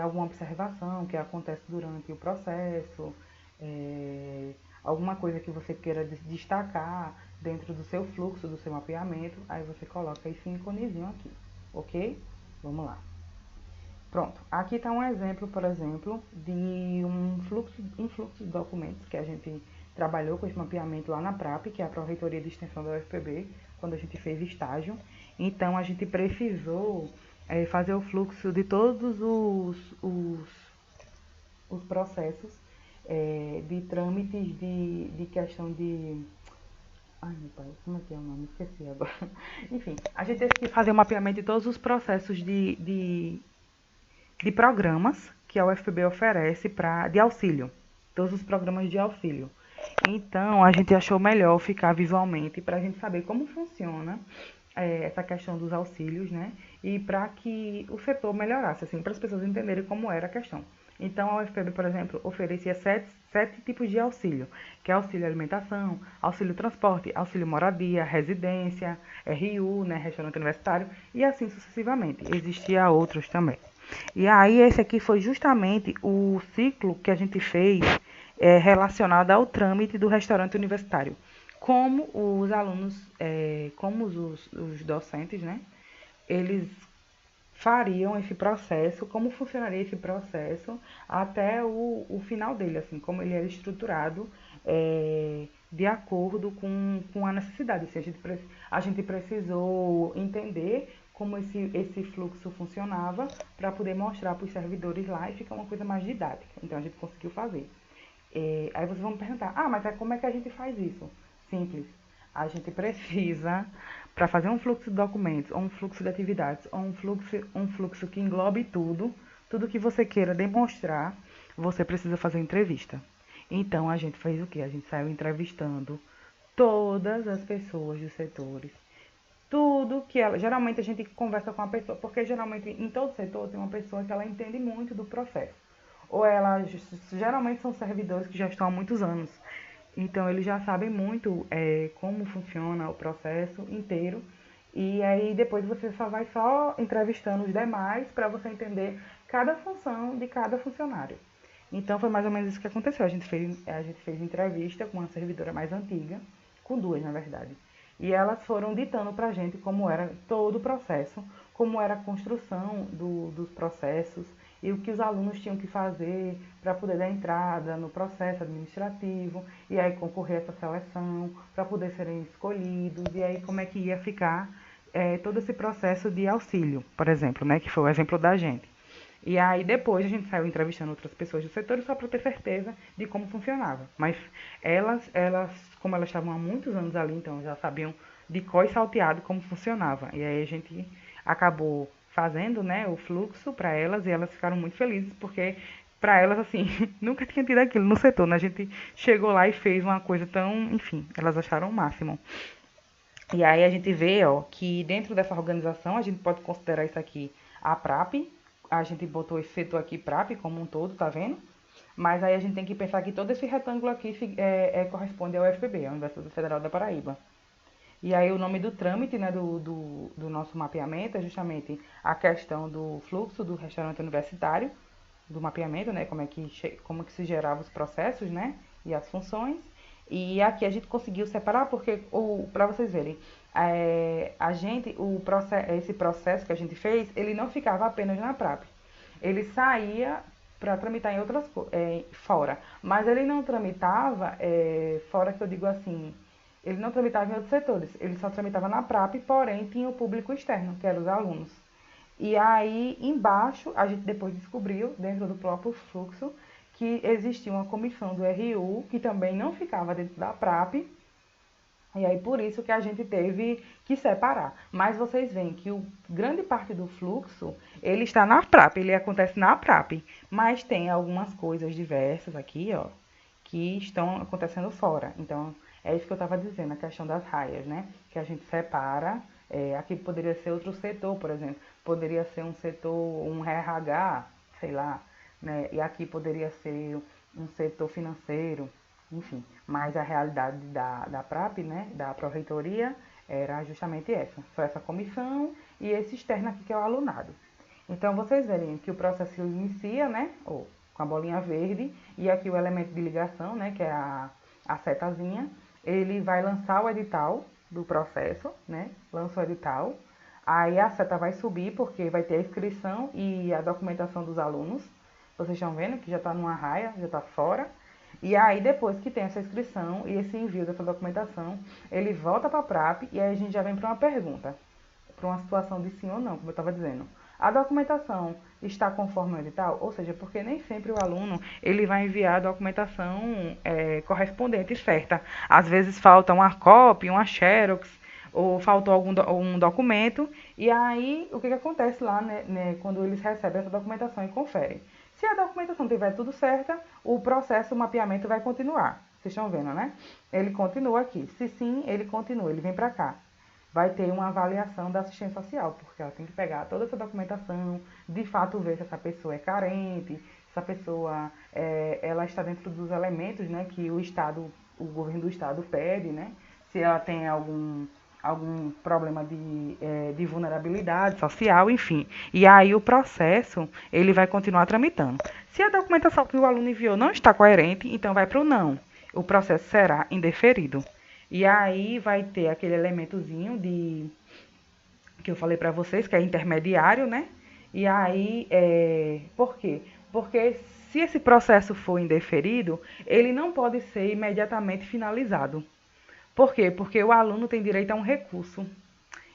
alguma observação que acontece durante o processo, é, alguma coisa que você queira destacar dentro do seu fluxo, do seu mapeamento, aí você coloca esse íconezinho aqui, ok? Vamos lá. Pronto, aqui está um exemplo, por exemplo, de um fluxo de documentos que a gente trabalhou com esse mapeamento lá na PRAP, que é a Pró-Reitoria de Extensão da UFPB, quando a gente fez estágio. Então, a gente precisou fazer o fluxo de todos os processos de trâmites de questão de... Ai, meu pai, como é que é o nome? Esqueci agora. Enfim, a gente teve que fazer o mapeamento de todos os processos de programas que a UFPB oferece de auxílio, todos os programas de auxílio. Então, a gente achou melhor ficar visualmente para a gente saber como funciona essa questão dos auxílios, né? E para que o setor melhorasse, assim, para as pessoas entenderem como era a questão. Então, a UFPB, por exemplo, oferecia sete tipos de auxílio, que é auxílio alimentação, auxílio transporte, auxílio moradia, residência, RU, né, restaurante universitário, e assim sucessivamente. Existia outros também. E aí, esse aqui foi justamente o ciclo que a gente fez relacionado ao trâmite do restaurante universitário. Como os alunos, como os docentes, né, eles fariam esse processo, como funcionaria esse processo até o final dele, assim, como ele era estruturado de acordo com a necessidade. Assim, a gente precisou entender como esse fluxo funcionava para poder mostrar para os servidores lá e ficar uma coisa mais didática. Então, a gente conseguiu fazer. Aí vocês vão me perguntar, mas como é que a gente faz isso? Simples. A gente precisa, para fazer um fluxo de documentos, ou um fluxo de atividades, ou um fluxo que englobe tudo que você queira demonstrar, você precisa fazer entrevista. Então, a gente fez o quê? A gente saiu entrevistando todas as pessoas dos setores, tudo que ela... Geralmente a gente conversa com a pessoa, porque geralmente em todo setor tem uma pessoa que ela entende muito do processo. Ou elas geralmente são servidores que já estão há muitos anos. Então eles já sabem muito como funciona o processo inteiro. E aí depois você só vai entrevistando os demais para você entender cada função de cada funcionário. Então foi mais ou menos isso que aconteceu. A gente fez entrevista com uma servidora mais antiga, com duas na verdade. E elas foram ditando para a gente como era todo o processo, como era a construção dos processos e o que os alunos tinham que fazer para poder dar entrada no processo administrativo e aí concorrer a essa seleção, para poder serem escolhidos e aí como é que ia ficar todo esse processo de auxílio, por exemplo, né, que foi o exemplo da gente. E aí depois a gente saiu entrevistando outras pessoas do setor só para ter certeza de como funcionava. Mas elas, como elas estavam há muitos anos ali, então já sabiam de cor e salteado como funcionava. E aí a gente acabou fazendo, né, o fluxo para elas e elas ficaram muito felizes porque para elas assim, nunca tinha tido aquilo no setor, né? A gente chegou lá e fez uma coisa tão, enfim, elas acharam o máximo. E aí a gente vê, ó, que dentro dessa organização a gente pode considerar isso aqui a PRAP. A gente botou esse setor aqui PRAP como um todo, tá vendo? Mas aí a gente tem que pensar que todo esse retângulo aqui corresponde ao UFPB, a Universidade Federal da Paraíba. E aí o nome do trâmite, né, do nosso mapeamento é justamente a questão do fluxo do restaurante universitário, do mapeamento, né, como que se geravam os processos, né, e as funções. E aqui a gente conseguiu separar porque, para vocês verem, esse processo que a gente fez, ele não ficava apenas na PRAP. Ele saía para tramitar em outras fora, mas ele não tramitava fora, que eu digo assim, ele não tramitava em outros setores, ele só tramitava na PRAP, porém tinha o público externo, que eram os alunos. E aí, embaixo, a gente depois descobriu, dentro do próprio fluxo, que existia uma comissão do RU, que também não ficava dentro da PRAP, e aí por isso que a gente teve que separar. Mas vocês veem que grande parte do fluxo, ele está na PRAP, ele acontece na PRAP, mas tem algumas coisas diversas aqui, ó, que estão acontecendo fora. Então, é isso que eu estava dizendo, a questão das raias, né? Que a gente separa. Aqui poderia ser outro setor, por exemplo. Poderia ser um setor, um RH, sei lá, né? E aqui poderia ser um setor financeiro, enfim. Mas a realidade da PRAP, né? Da Pró-Reitoria, era justamente essa. Só essa comissão e esse externo aqui que é o alunado. Então, vocês verem que o processo inicia, né, ou com a bolinha verde, e aqui o elemento de ligação, né, que é a setazinha, ele vai lançar o edital do processo, né, lança o edital, aí a seta vai subir, porque vai ter a inscrição e a documentação dos alunos, vocês estão vendo que já está numa raia, já está fora, e aí depois que tem essa inscrição e esse envio dessa documentação, ele volta para a PRAP, e aí a gente já vem para uma pergunta, para uma situação de sim ou não, como eu estava dizendo. A documentação está conforme o edital? Ou seja, porque nem sempre o aluno ele vai enviar a documentação correspondente e certa. Às vezes falta uma cópia, uma xerox, ou faltou um documento, e aí o que acontece lá, né, quando eles recebem essa documentação e conferem? Se a documentação estiver tudo certa, o processo, o mapeamento vai continuar. Vocês estão vendo, né? Ele continua aqui. Se sim, ele continua, ele vem para cá. Vai ter uma avaliação da assistência social, porque ela tem que pegar toda essa documentação, de fato ver se essa pessoa é carente, se essa pessoa ela está dentro dos elementos, né, que o governo do estado pede, né, se ela tem algum problema de vulnerabilidade social, enfim. E aí o processo ele vai continuar tramitando. Se a documentação que o aluno enviou não está coerente, então vai para o não. O processo será indeferido. E aí vai ter aquele elementozinho que eu falei para vocês, que é intermediário, né? E aí, por quê? Porque se esse processo for indeferido, ele não pode ser imediatamente finalizado. Por quê? Porque o aluno tem direito a um recurso.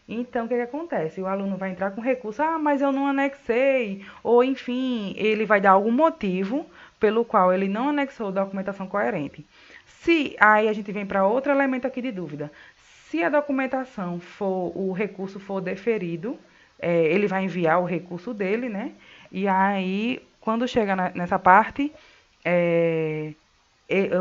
Então, o que acontece? O aluno vai entrar com recurso, mas eu não anexei, ou enfim, ele vai dar algum motivo pelo qual ele não anexou documentação coerente. Se aí a gente vem para outro elemento aqui de dúvida. Se a documentação for, o recurso for deferido, ele vai enviar o recurso dele, né? E aí, quando chega nessa parte, é,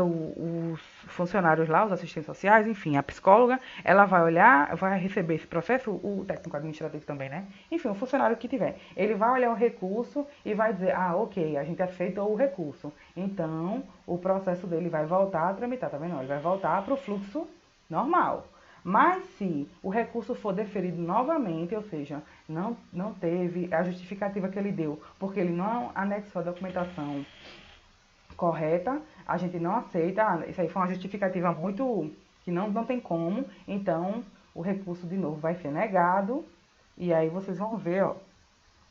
os funcionários lá, os assistentes sociais, enfim, a psicóloga, ela vai olhar, vai receber esse processo, o técnico administrativo também, né? Enfim, o funcionário que tiver. Ele vai olhar o recurso e vai dizer, ok, a gente aceitou o recurso. Então, o processo dele vai voltar a tramitar, tá vendo? Ele vai voltar para o fluxo normal. Mas se o recurso for deferido novamente, ou seja, não teve a justificativa que ele deu, porque ele não anexou a documentação correta, a gente não aceita, isso aí foi uma justificativa muito, que não tem como, então o recurso de novo vai ser negado, e aí vocês vão ver, ó,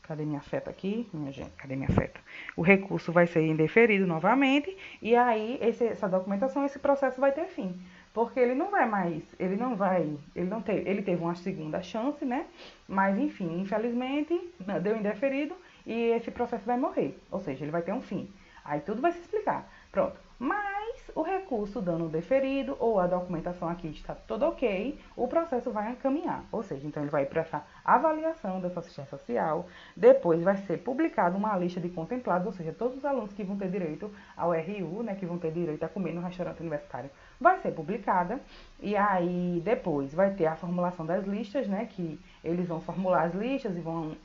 cadê minha seta aqui? Minha gente, cadê minha seta? O recurso vai ser indeferido novamente, e aí essa documentação, esse processo vai ter fim. Porque ele não vai mais, ele teve uma segunda chance, né? Mas enfim, infelizmente, deu indeferido e esse processo vai morrer. Ou seja, ele vai ter um fim. Aí tudo vai se explicar. Pronto. Mas o recurso dando deferido ou a documentação aqui está toda ok, o processo vai encaminhar. Ou seja, então ele vai para essa avaliação dessa assistência social, depois vai ser publicada uma lista de contemplados, ou seja, todos os alunos que vão ter direito ao RU, né, que vão ter direito a comer no restaurante universitário, vai ser publicada. E aí depois vai ter a formulação das listas, né, que eles vão formular as listas e vão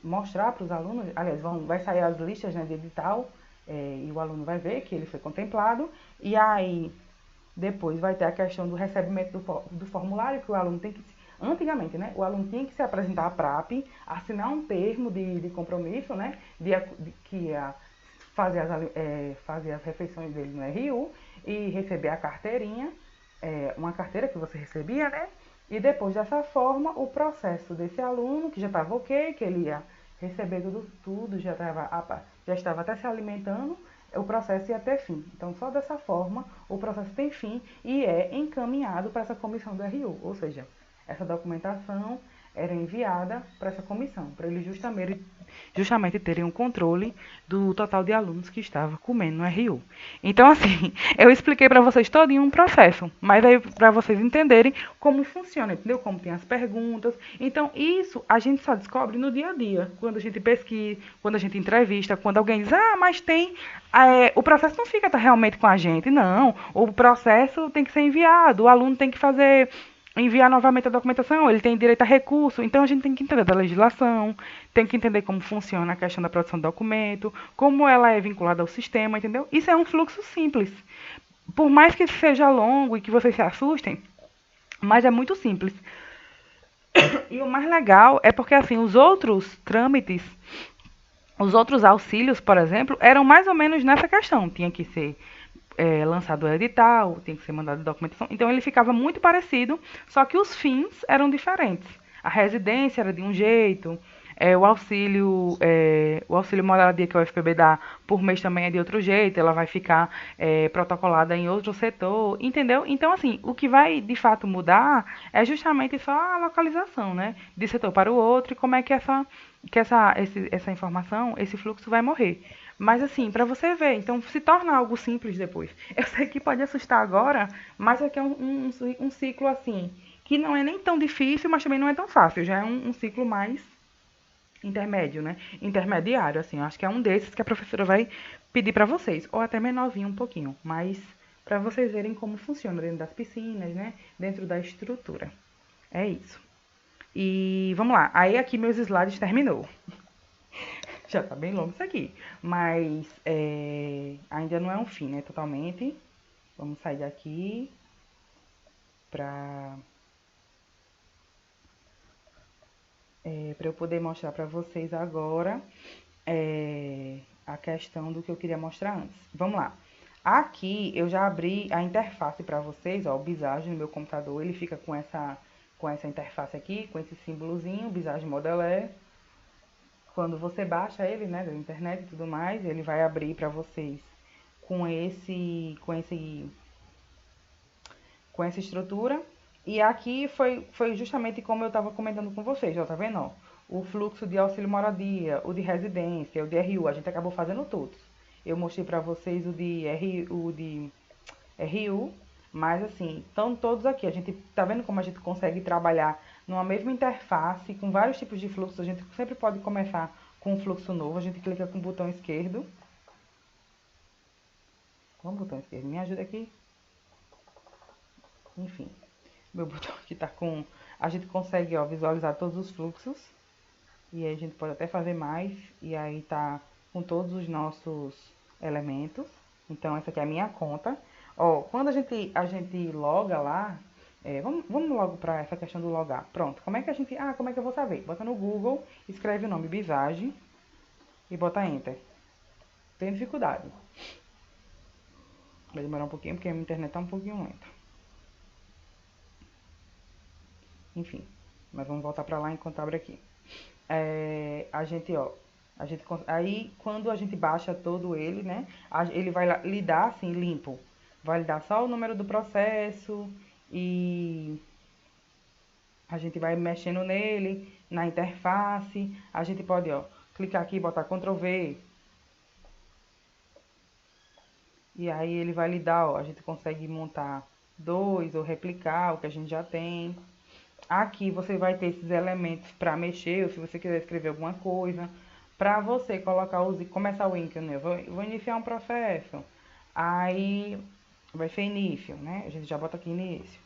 mostrar para os alunos, aliás, vai sair as listas, né, de edital, e o aluno vai ver que ele foi contemplado, e aí depois vai ter a questão do recebimento do formulário, que o aluno tem que, antigamente, né, o aluno tinha que se apresentar à PRAP, assinar um termo de compromisso, né, que ia fazer as refeições dele no RU, e receber a carteirinha, uma carteira que você recebia, né, e depois dessa forma, o processo desse aluno, que já estava ok, que ele ia receber tudo, já estava até se alimentando, o processo ia ter fim. Então, só dessa forma, o processo tem fim e é encaminhado para essa comissão do RU. Ou seja, essa documentação era enviada para essa comissão, para eles justamente terem um controle do total de alunos que estava comendo no RU. Então, assim, eu expliquei para vocês todinho um processo, mas aí para vocês entenderem como funciona, entendeu? Como tem as perguntas. Então, isso a gente só descobre no dia a dia, quando a gente pesquisa, quando a gente entrevista, quando alguém diz, mas tem... o processo não fica realmente com a gente, não. O processo tem que ser enviado, o aluno tem que enviar novamente a documentação, ele tem direito a recurso, então a gente tem que entender da legislação, tem que entender como funciona a questão da produção do documento, como ela é vinculada ao sistema, entendeu? Isso é um fluxo simples. Por mais que seja longo e que vocês se assustem, mas é muito simples. E o mais legal é porque, assim, os outros trâmites, os outros auxílios, por exemplo, eram mais ou menos nessa questão. Tinha que ser lançado o edital, tinha que ser mandado documentação. Então ele ficava muito parecido, só que os fins eram diferentes. A residência era de um jeito, o auxílio moradia que o FPB dá por mês também é de outro jeito, ela vai ficar protocolada em outro setor, entendeu? Então, assim, o que vai de fato mudar é justamente só a localização, né? De setor para o outro e como é que essa informação, esse fluxo vai morrer. Mas assim, para você ver, então se torna algo simples depois. Eu sei que pode assustar agora, mas aqui é um ciclo assim, que não é nem tão difícil, mas também não é tão fácil. Já é um ciclo mais intermédio, né? Intermediário, assim. Eu acho que é um desses que a professora vai pedir para vocês, ou até menorzinho um pouquinho, mas para vocês verem como funciona dentro das piscinas, né? Dentro da estrutura. É isso. E vamos lá. Aí aqui meus slides terminou. Já tá bem longo isso aqui. Mas ainda não é um fim, né? Totalmente. Vamos sair daqui pra, pra eu poder mostrar pra vocês agora a questão do que eu queria mostrar antes. Vamos lá. Aqui eu já abri a interface pra vocês, ó, o Visage no meu computador, ele fica com essa interface aqui, com esse símbolozinho, Visage Modeler. Quando você baixa ele, né, da internet e tudo mais, ele vai abrir para vocês com com essa estrutura. E aqui foi justamente como eu estava comentando com vocês, ó, tá vendo? Ó? O fluxo de auxílio moradia, o de residência, o de RU, a gente acabou fazendo todos. Eu mostrei para vocês o de RU, mas assim, estão todos aqui. A gente tá vendo como a gente consegue trabalhar numa mesma interface, com vários tipos de fluxos. A gente sempre pode começar com um fluxo novo. A gente clica com o botão esquerdo. Com o botão esquerdo, me ajuda aqui. Enfim, meu botão aqui tá com... A gente consegue, ó, visualizar todos os fluxos. E aí a gente pode até fazer mais. E aí tá com todos os nossos elementos. Então, essa aqui é a minha conta. Ó, quando a gente loga lá, vamos logo para essa questão do logar. Pronto, como é que a gente... Ah, como é que eu vou saber? Bota no Google, escreve o nome Visage e bota Enter. Tem dificuldade. Vai demorar um pouquinho porque a minha internet tá um pouquinho lenta. Enfim, mas vamos voltar para lá enquanto abre aqui. A gente, ó, aí quando a gente baixa todo ele, né, ele vai lhe dar assim, limpo. Vai lhe dar só o número do processo e a gente vai mexendo nele, na interface. A gente pode, ó, clicar aqui e botar Ctrl V. E aí ele vai lhe dar, ó, a gente consegue montar dois ou replicar o que a gente já tem. Aqui você vai ter esses elementos para mexer, ou se você quiser escrever alguma coisa, para você colocar começar o link, né? Vou iniciar um processo. Aí vai ser início, né? A gente já bota aqui início.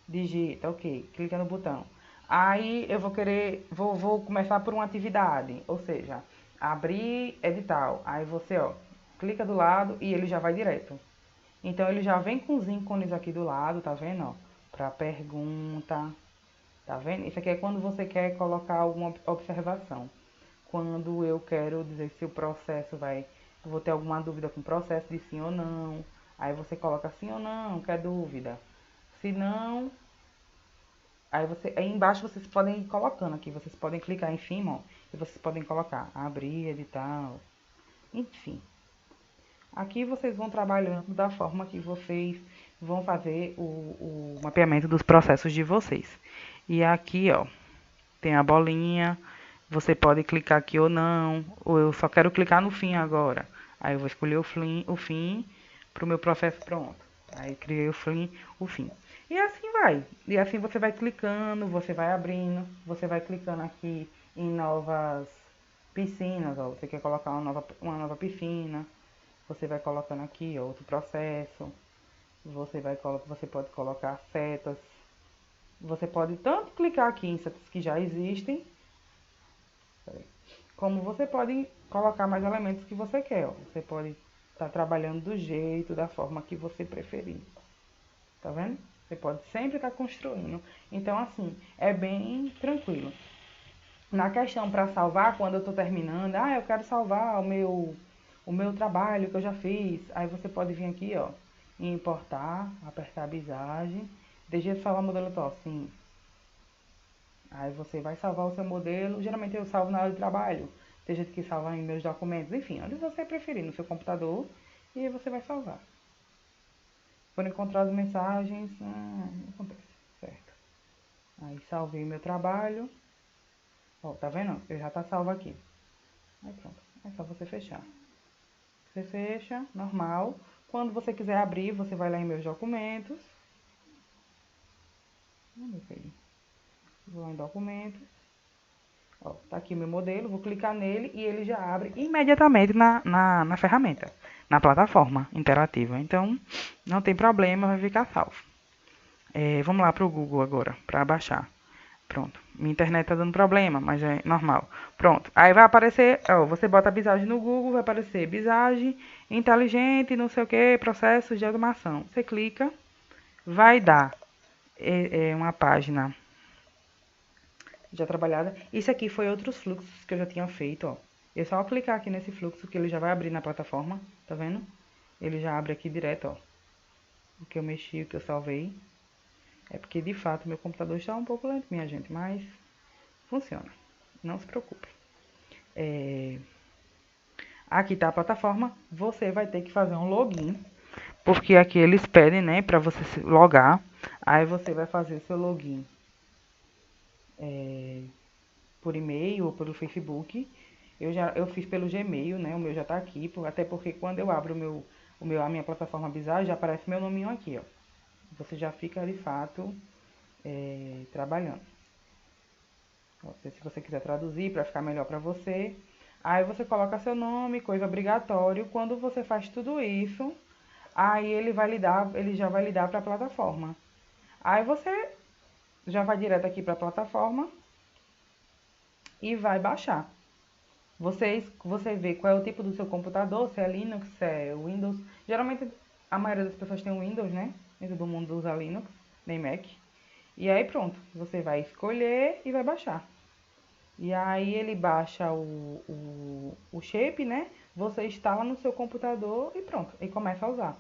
Digita, ok, clica no botão. Aí eu vou começar por uma atividade, ou seja, abrir edital. Aí você, ó, clica do lado e ele já vai direto. Então ele já vem com os ícones aqui do lado, tá vendo, ó? Para pergunta, tá vendo? Isso aqui é quando você quer colocar alguma observação. Quando eu quero dizer se o processo vou ter alguma dúvida com o processo de sim ou não. Aí você coloca sim ou não, quer dúvida. Se não, aí embaixo vocês podem ir colocando aqui, vocês podem clicar em cima, ó, e vocês podem colocar abrir, edital, enfim. Aqui vocês vão trabalhando da forma que vocês vão fazer o mapeamento dos processos de vocês. E aqui, ó, tem a bolinha, você pode clicar aqui ou não, ou eu só quero clicar no fim agora. Aí eu vou escolher o fim para o meu processo pronto. Aí criei o fim. E assim vai. E assim você vai clicando, você vai abrindo, você vai clicando aqui em novas piscinas, ó. Você quer colocar uma nova piscina, você vai colocando aqui ó, outro processo. Você pode colocar setas. Você pode tanto clicar aqui em setas que já existem, como você pode colocar mais elementos que você quer. Ó. Você pode estar trabalhando do jeito, da forma que você preferir. Tá vendo? Você pode sempre estar construindo. Então, assim, é bem tranquilo. Na questão para salvar, quando eu estou terminando, eu quero salvar o meu trabalho que eu já fiz. Aí você pode vir aqui, ó, em importar, apertar a bisagem. Deixa eu salvar o modelo top, sim. Aí você vai salvar o seu modelo. Geralmente eu salvo na hora de trabalho. Tem gente que salva em meus documentos. Enfim, onde você preferir, no seu computador. E aí você vai salvar. Foram encontradas mensagens. Não acontece, certo. Aí salvei meu trabalho. Ó, tá vendo? Eu já tá salvo aqui. Aí pronto. É só você fechar. Você fecha, normal. Quando você quiser abrir, você vai lá em meus documentos. Meu filho. Vou lá em documentos. Ó, tá aqui o meu modelo, vou clicar nele e ele já abre imediatamente na ferramenta, na plataforma interativa. Então, não tem problema, vai ficar salvo. Vamos lá para o Google agora, para baixar. Pronto. Minha internet tá dando problema, mas é normal. Pronto. Aí vai aparecer, ó, você bota a Visage no Google, vai aparecer Visage inteligente, não sei o que, processos de automação. Você clica, vai dar uma página já trabalhada. Isso aqui foi outros fluxos que eu já tinha feito, ó. É só clicar aqui nesse fluxo que ele já vai abrir na plataforma, tá vendo? Ele já abre aqui direto, ó. O que eu mexi, o que eu salvei. É porque, de fato, meu computador está um pouco lento, minha gente, mas funciona. Não se preocupe. Aqui tá a plataforma. Você vai ter que fazer um login, porque aqui eles pedem, né, para você se logar. Aí você vai fazer seu login por e-mail ou pelo Facebook. Eu fiz pelo Gmail, né? O meu já tá aqui, até porque quando eu abro a minha plataforma Bizarre, já aparece meu nominho aqui, ó. Você já fica de fato trabalhando. Se você quiser traduzir para ficar melhor para você, aí você coloca seu nome, coisa obrigatório. Quando você faz tudo isso, aí ele já vai lhe dar para a plataforma. Aí você já vai direto aqui para a plataforma e vai baixar. Você vê qual é o tipo do seu computador, se é Linux, se é Windows. Geralmente a maioria das pessoas tem Windows, né? Nem todo mundo usa Linux, nem Mac. E aí pronto, você vai escolher e vai baixar. E aí ele baixa o shape, né? Você instala no seu computador e pronto, e começa a usar.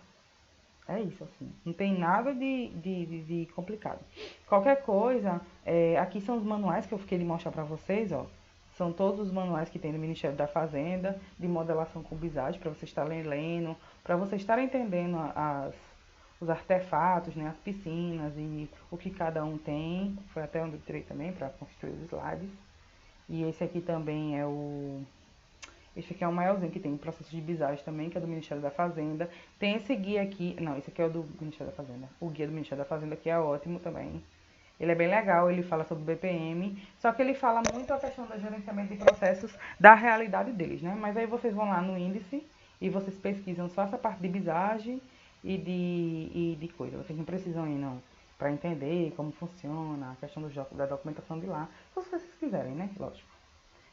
É isso, assim. Não tem nada de complicado. Qualquer coisa, aqui são os manuais que eu fiquei de mostrar pra vocês, ó. São todos os manuais que tem do Ministério da Fazenda, de modelação com Visage, para vocês estarem lendo, para vocês estarem entendendo os artefatos, né, as piscinas e o que cada um tem. Foi até onde eu tirei também para construir os slides. E esse aqui também é o... Esse aqui é o maiorzinho que tem processo de Visage também, que é do Ministério da Fazenda. Tem esse guia aqui... Não, esse aqui é o do Ministério da Fazenda. O guia do Ministério da Fazenda aqui é ótimo também. Ele é bem legal, ele fala sobre BPM, só que ele fala muito a questão do gerenciamento de processos da realidade deles, né? Mas aí vocês vão lá no índice e vocês pesquisam só essa parte de Visage e de coisa. Vocês não precisam ir, não, para entender como funciona a questão da documentação de lá. Só se vocês quiserem, né? Lógico.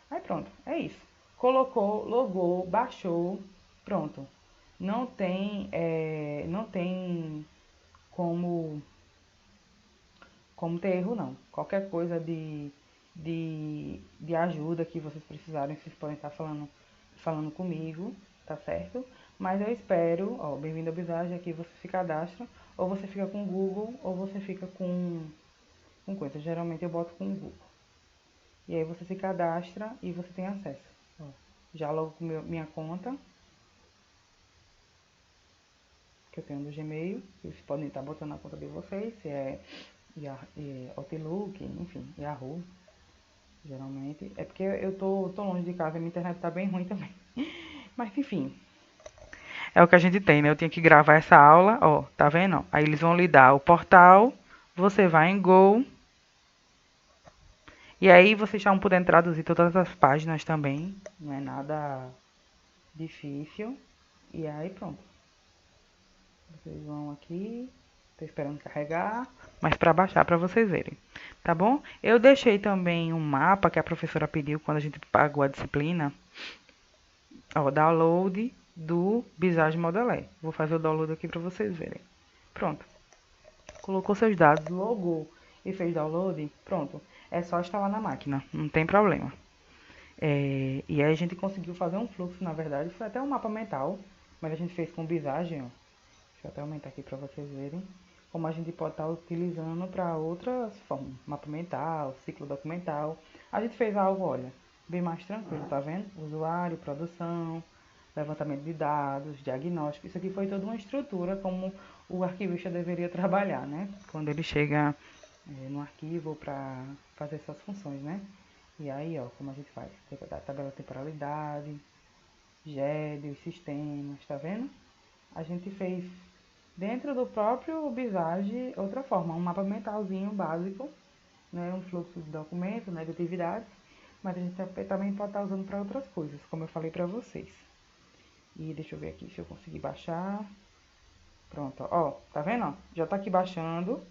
Aí pronto, é isso. Colocou, logou, baixou, pronto. Não tem como, como ter erro, não. Qualquer coisa de ajuda que vocês precisarem, vocês podem estar falando comigo, tá certo? Mas eu espero, ó, bem-vindo ao Visage, aqui você se cadastra, ou você fica com o Google, ou você fica com coisa. Geralmente eu boto com o Google. E aí você se cadastra e você tem acesso. Ó, já logo com minha conta, que eu tenho do Gmail. Vocês podem estar botando na conta de vocês, se é Outlook, enfim, Yahoo, geralmente. É porque eu tô longe de casa, a minha internet tá bem ruim também. Mas enfim, é o que a gente tem, né? Eu tenho que gravar essa aula, ó, tá vendo? Aí eles vão lhe dar o portal, você vai em Go, e aí vocês estão podendo traduzir todas as páginas também, não é nada difícil. E aí pronto. Vocês vão aqui, tô esperando carregar, mas para baixar para vocês verem, tá bom? Eu deixei também um mapa que a professora pediu quando a gente pagou a disciplina, ó, download do Visage Modelé. Vou fazer o download aqui para vocês verem. Pronto. colocou seus dados, logou e fez download, pronto. É só instalar na máquina, não tem problema. E aí a gente conseguiu fazer um fluxo, na verdade, foi até um mapa mental, mas a gente fez com visagem, ó. Deixa eu até aumentar aqui para vocês verem como a gente pode estar utilizando para outras formas, mapa mental, ciclo documental. A gente fez algo, olha, bem mais tranquilo, tá vendo? Usuário, produção, levantamento de dados, diagnóstico. Isso aqui foi toda uma estrutura como o arquivista deveria trabalhar, né? Quando ele chega no arquivo para fazer suas funções, né? E aí, ó, como a gente faz? A tabela de temporalidade, GED, os sistemas, tá vendo? A gente fez dentro do próprio Visage outra forma, um mapa mentalzinho básico, né? Um fluxo de documentos, né? De atividades, mas a gente também pode estar usando para outras coisas, como eu falei para vocês. E deixa eu ver aqui se eu conseguir baixar. Pronto, ó, tá vendo? Ó? Já tá aqui baixando o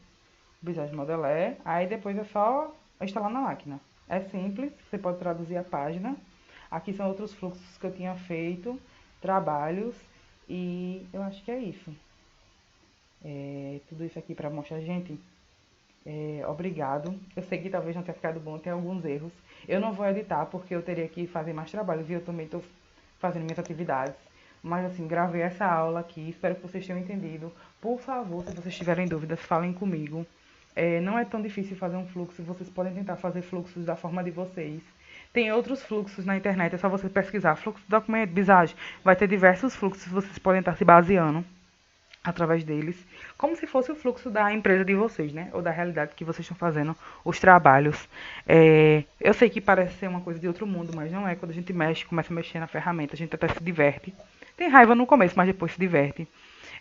Visage Modeler, aí depois é só instalar na máquina. É simples, você pode traduzir a página. Aqui são outros fluxos que eu tinha feito, trabalhos, e eu acho que é isso. Tudo isso aqui para mostrar, gente, obrigado. Eu sei que talvez não tenha ficado bom, tem alguns erros. Eu não vou editar porque eu teria que fazer mais trabalho, viu? Eu também estou fazendo minhas atividades. Mas assim, gravei essa aula aqui, espero que vocês tenham entendido. Por favor, se vocês tiverem dúvidas, falem comigo. Não é tão difícil fazer um fluxo, vocês podem tentar fazer fluxos da forma de vocês. Tem outros fluxos na internet, é só você pesquisar. Fluxo de documento, Visage, vai ter diversos fluxos, vocês podem estar se baseando através deles, como se fosse o fluxo da empresa de vocês, né? Ou da realidade que vocês estão fazendo os trabalhos. Eu sei que parece ser uma coisa de outro mundo, mas não é. Quando a gente mexe, começa a mexer na ferramenta, a gente até se diverte. Tem raiva no começo, mas depois se diverte.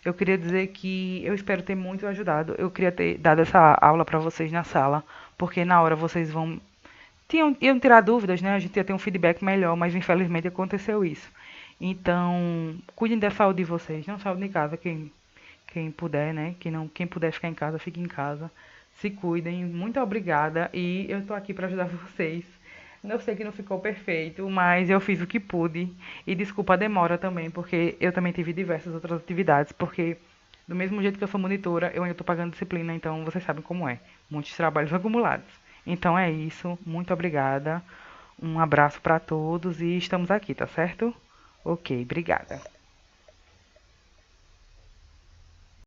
Eu queria dizer que eu espero ter muito ajudado. Eu queria ter dado essa aula para vocês na sala, porque na hora vocês iam tirar dúvidas, né? A gente ia ter um feedback melhor, mas infelizmente aconteceu isso. Então, cuidem da saúde de vocês, não saiam de casa, quem puder, né? Quem puder ficar em casa, fique em casa. Se cuidem. Muito obrigada. E eu tô aqui para ajudar vocês. Eu sei que não ficou perfeito, mas eu fiz o que pude. E desculpa a demora também, porque eu também tive diversas outras atividades. Porque, do mesmo jeito que eu sou monitora, eu ainda tô pagando disciplina, então vocês sabem como é. Muitos trabalhos acumulados. Então é isso. Muito obrigada. Um abraço para todos e estamos aqui, tá certo? Ok, obrigada.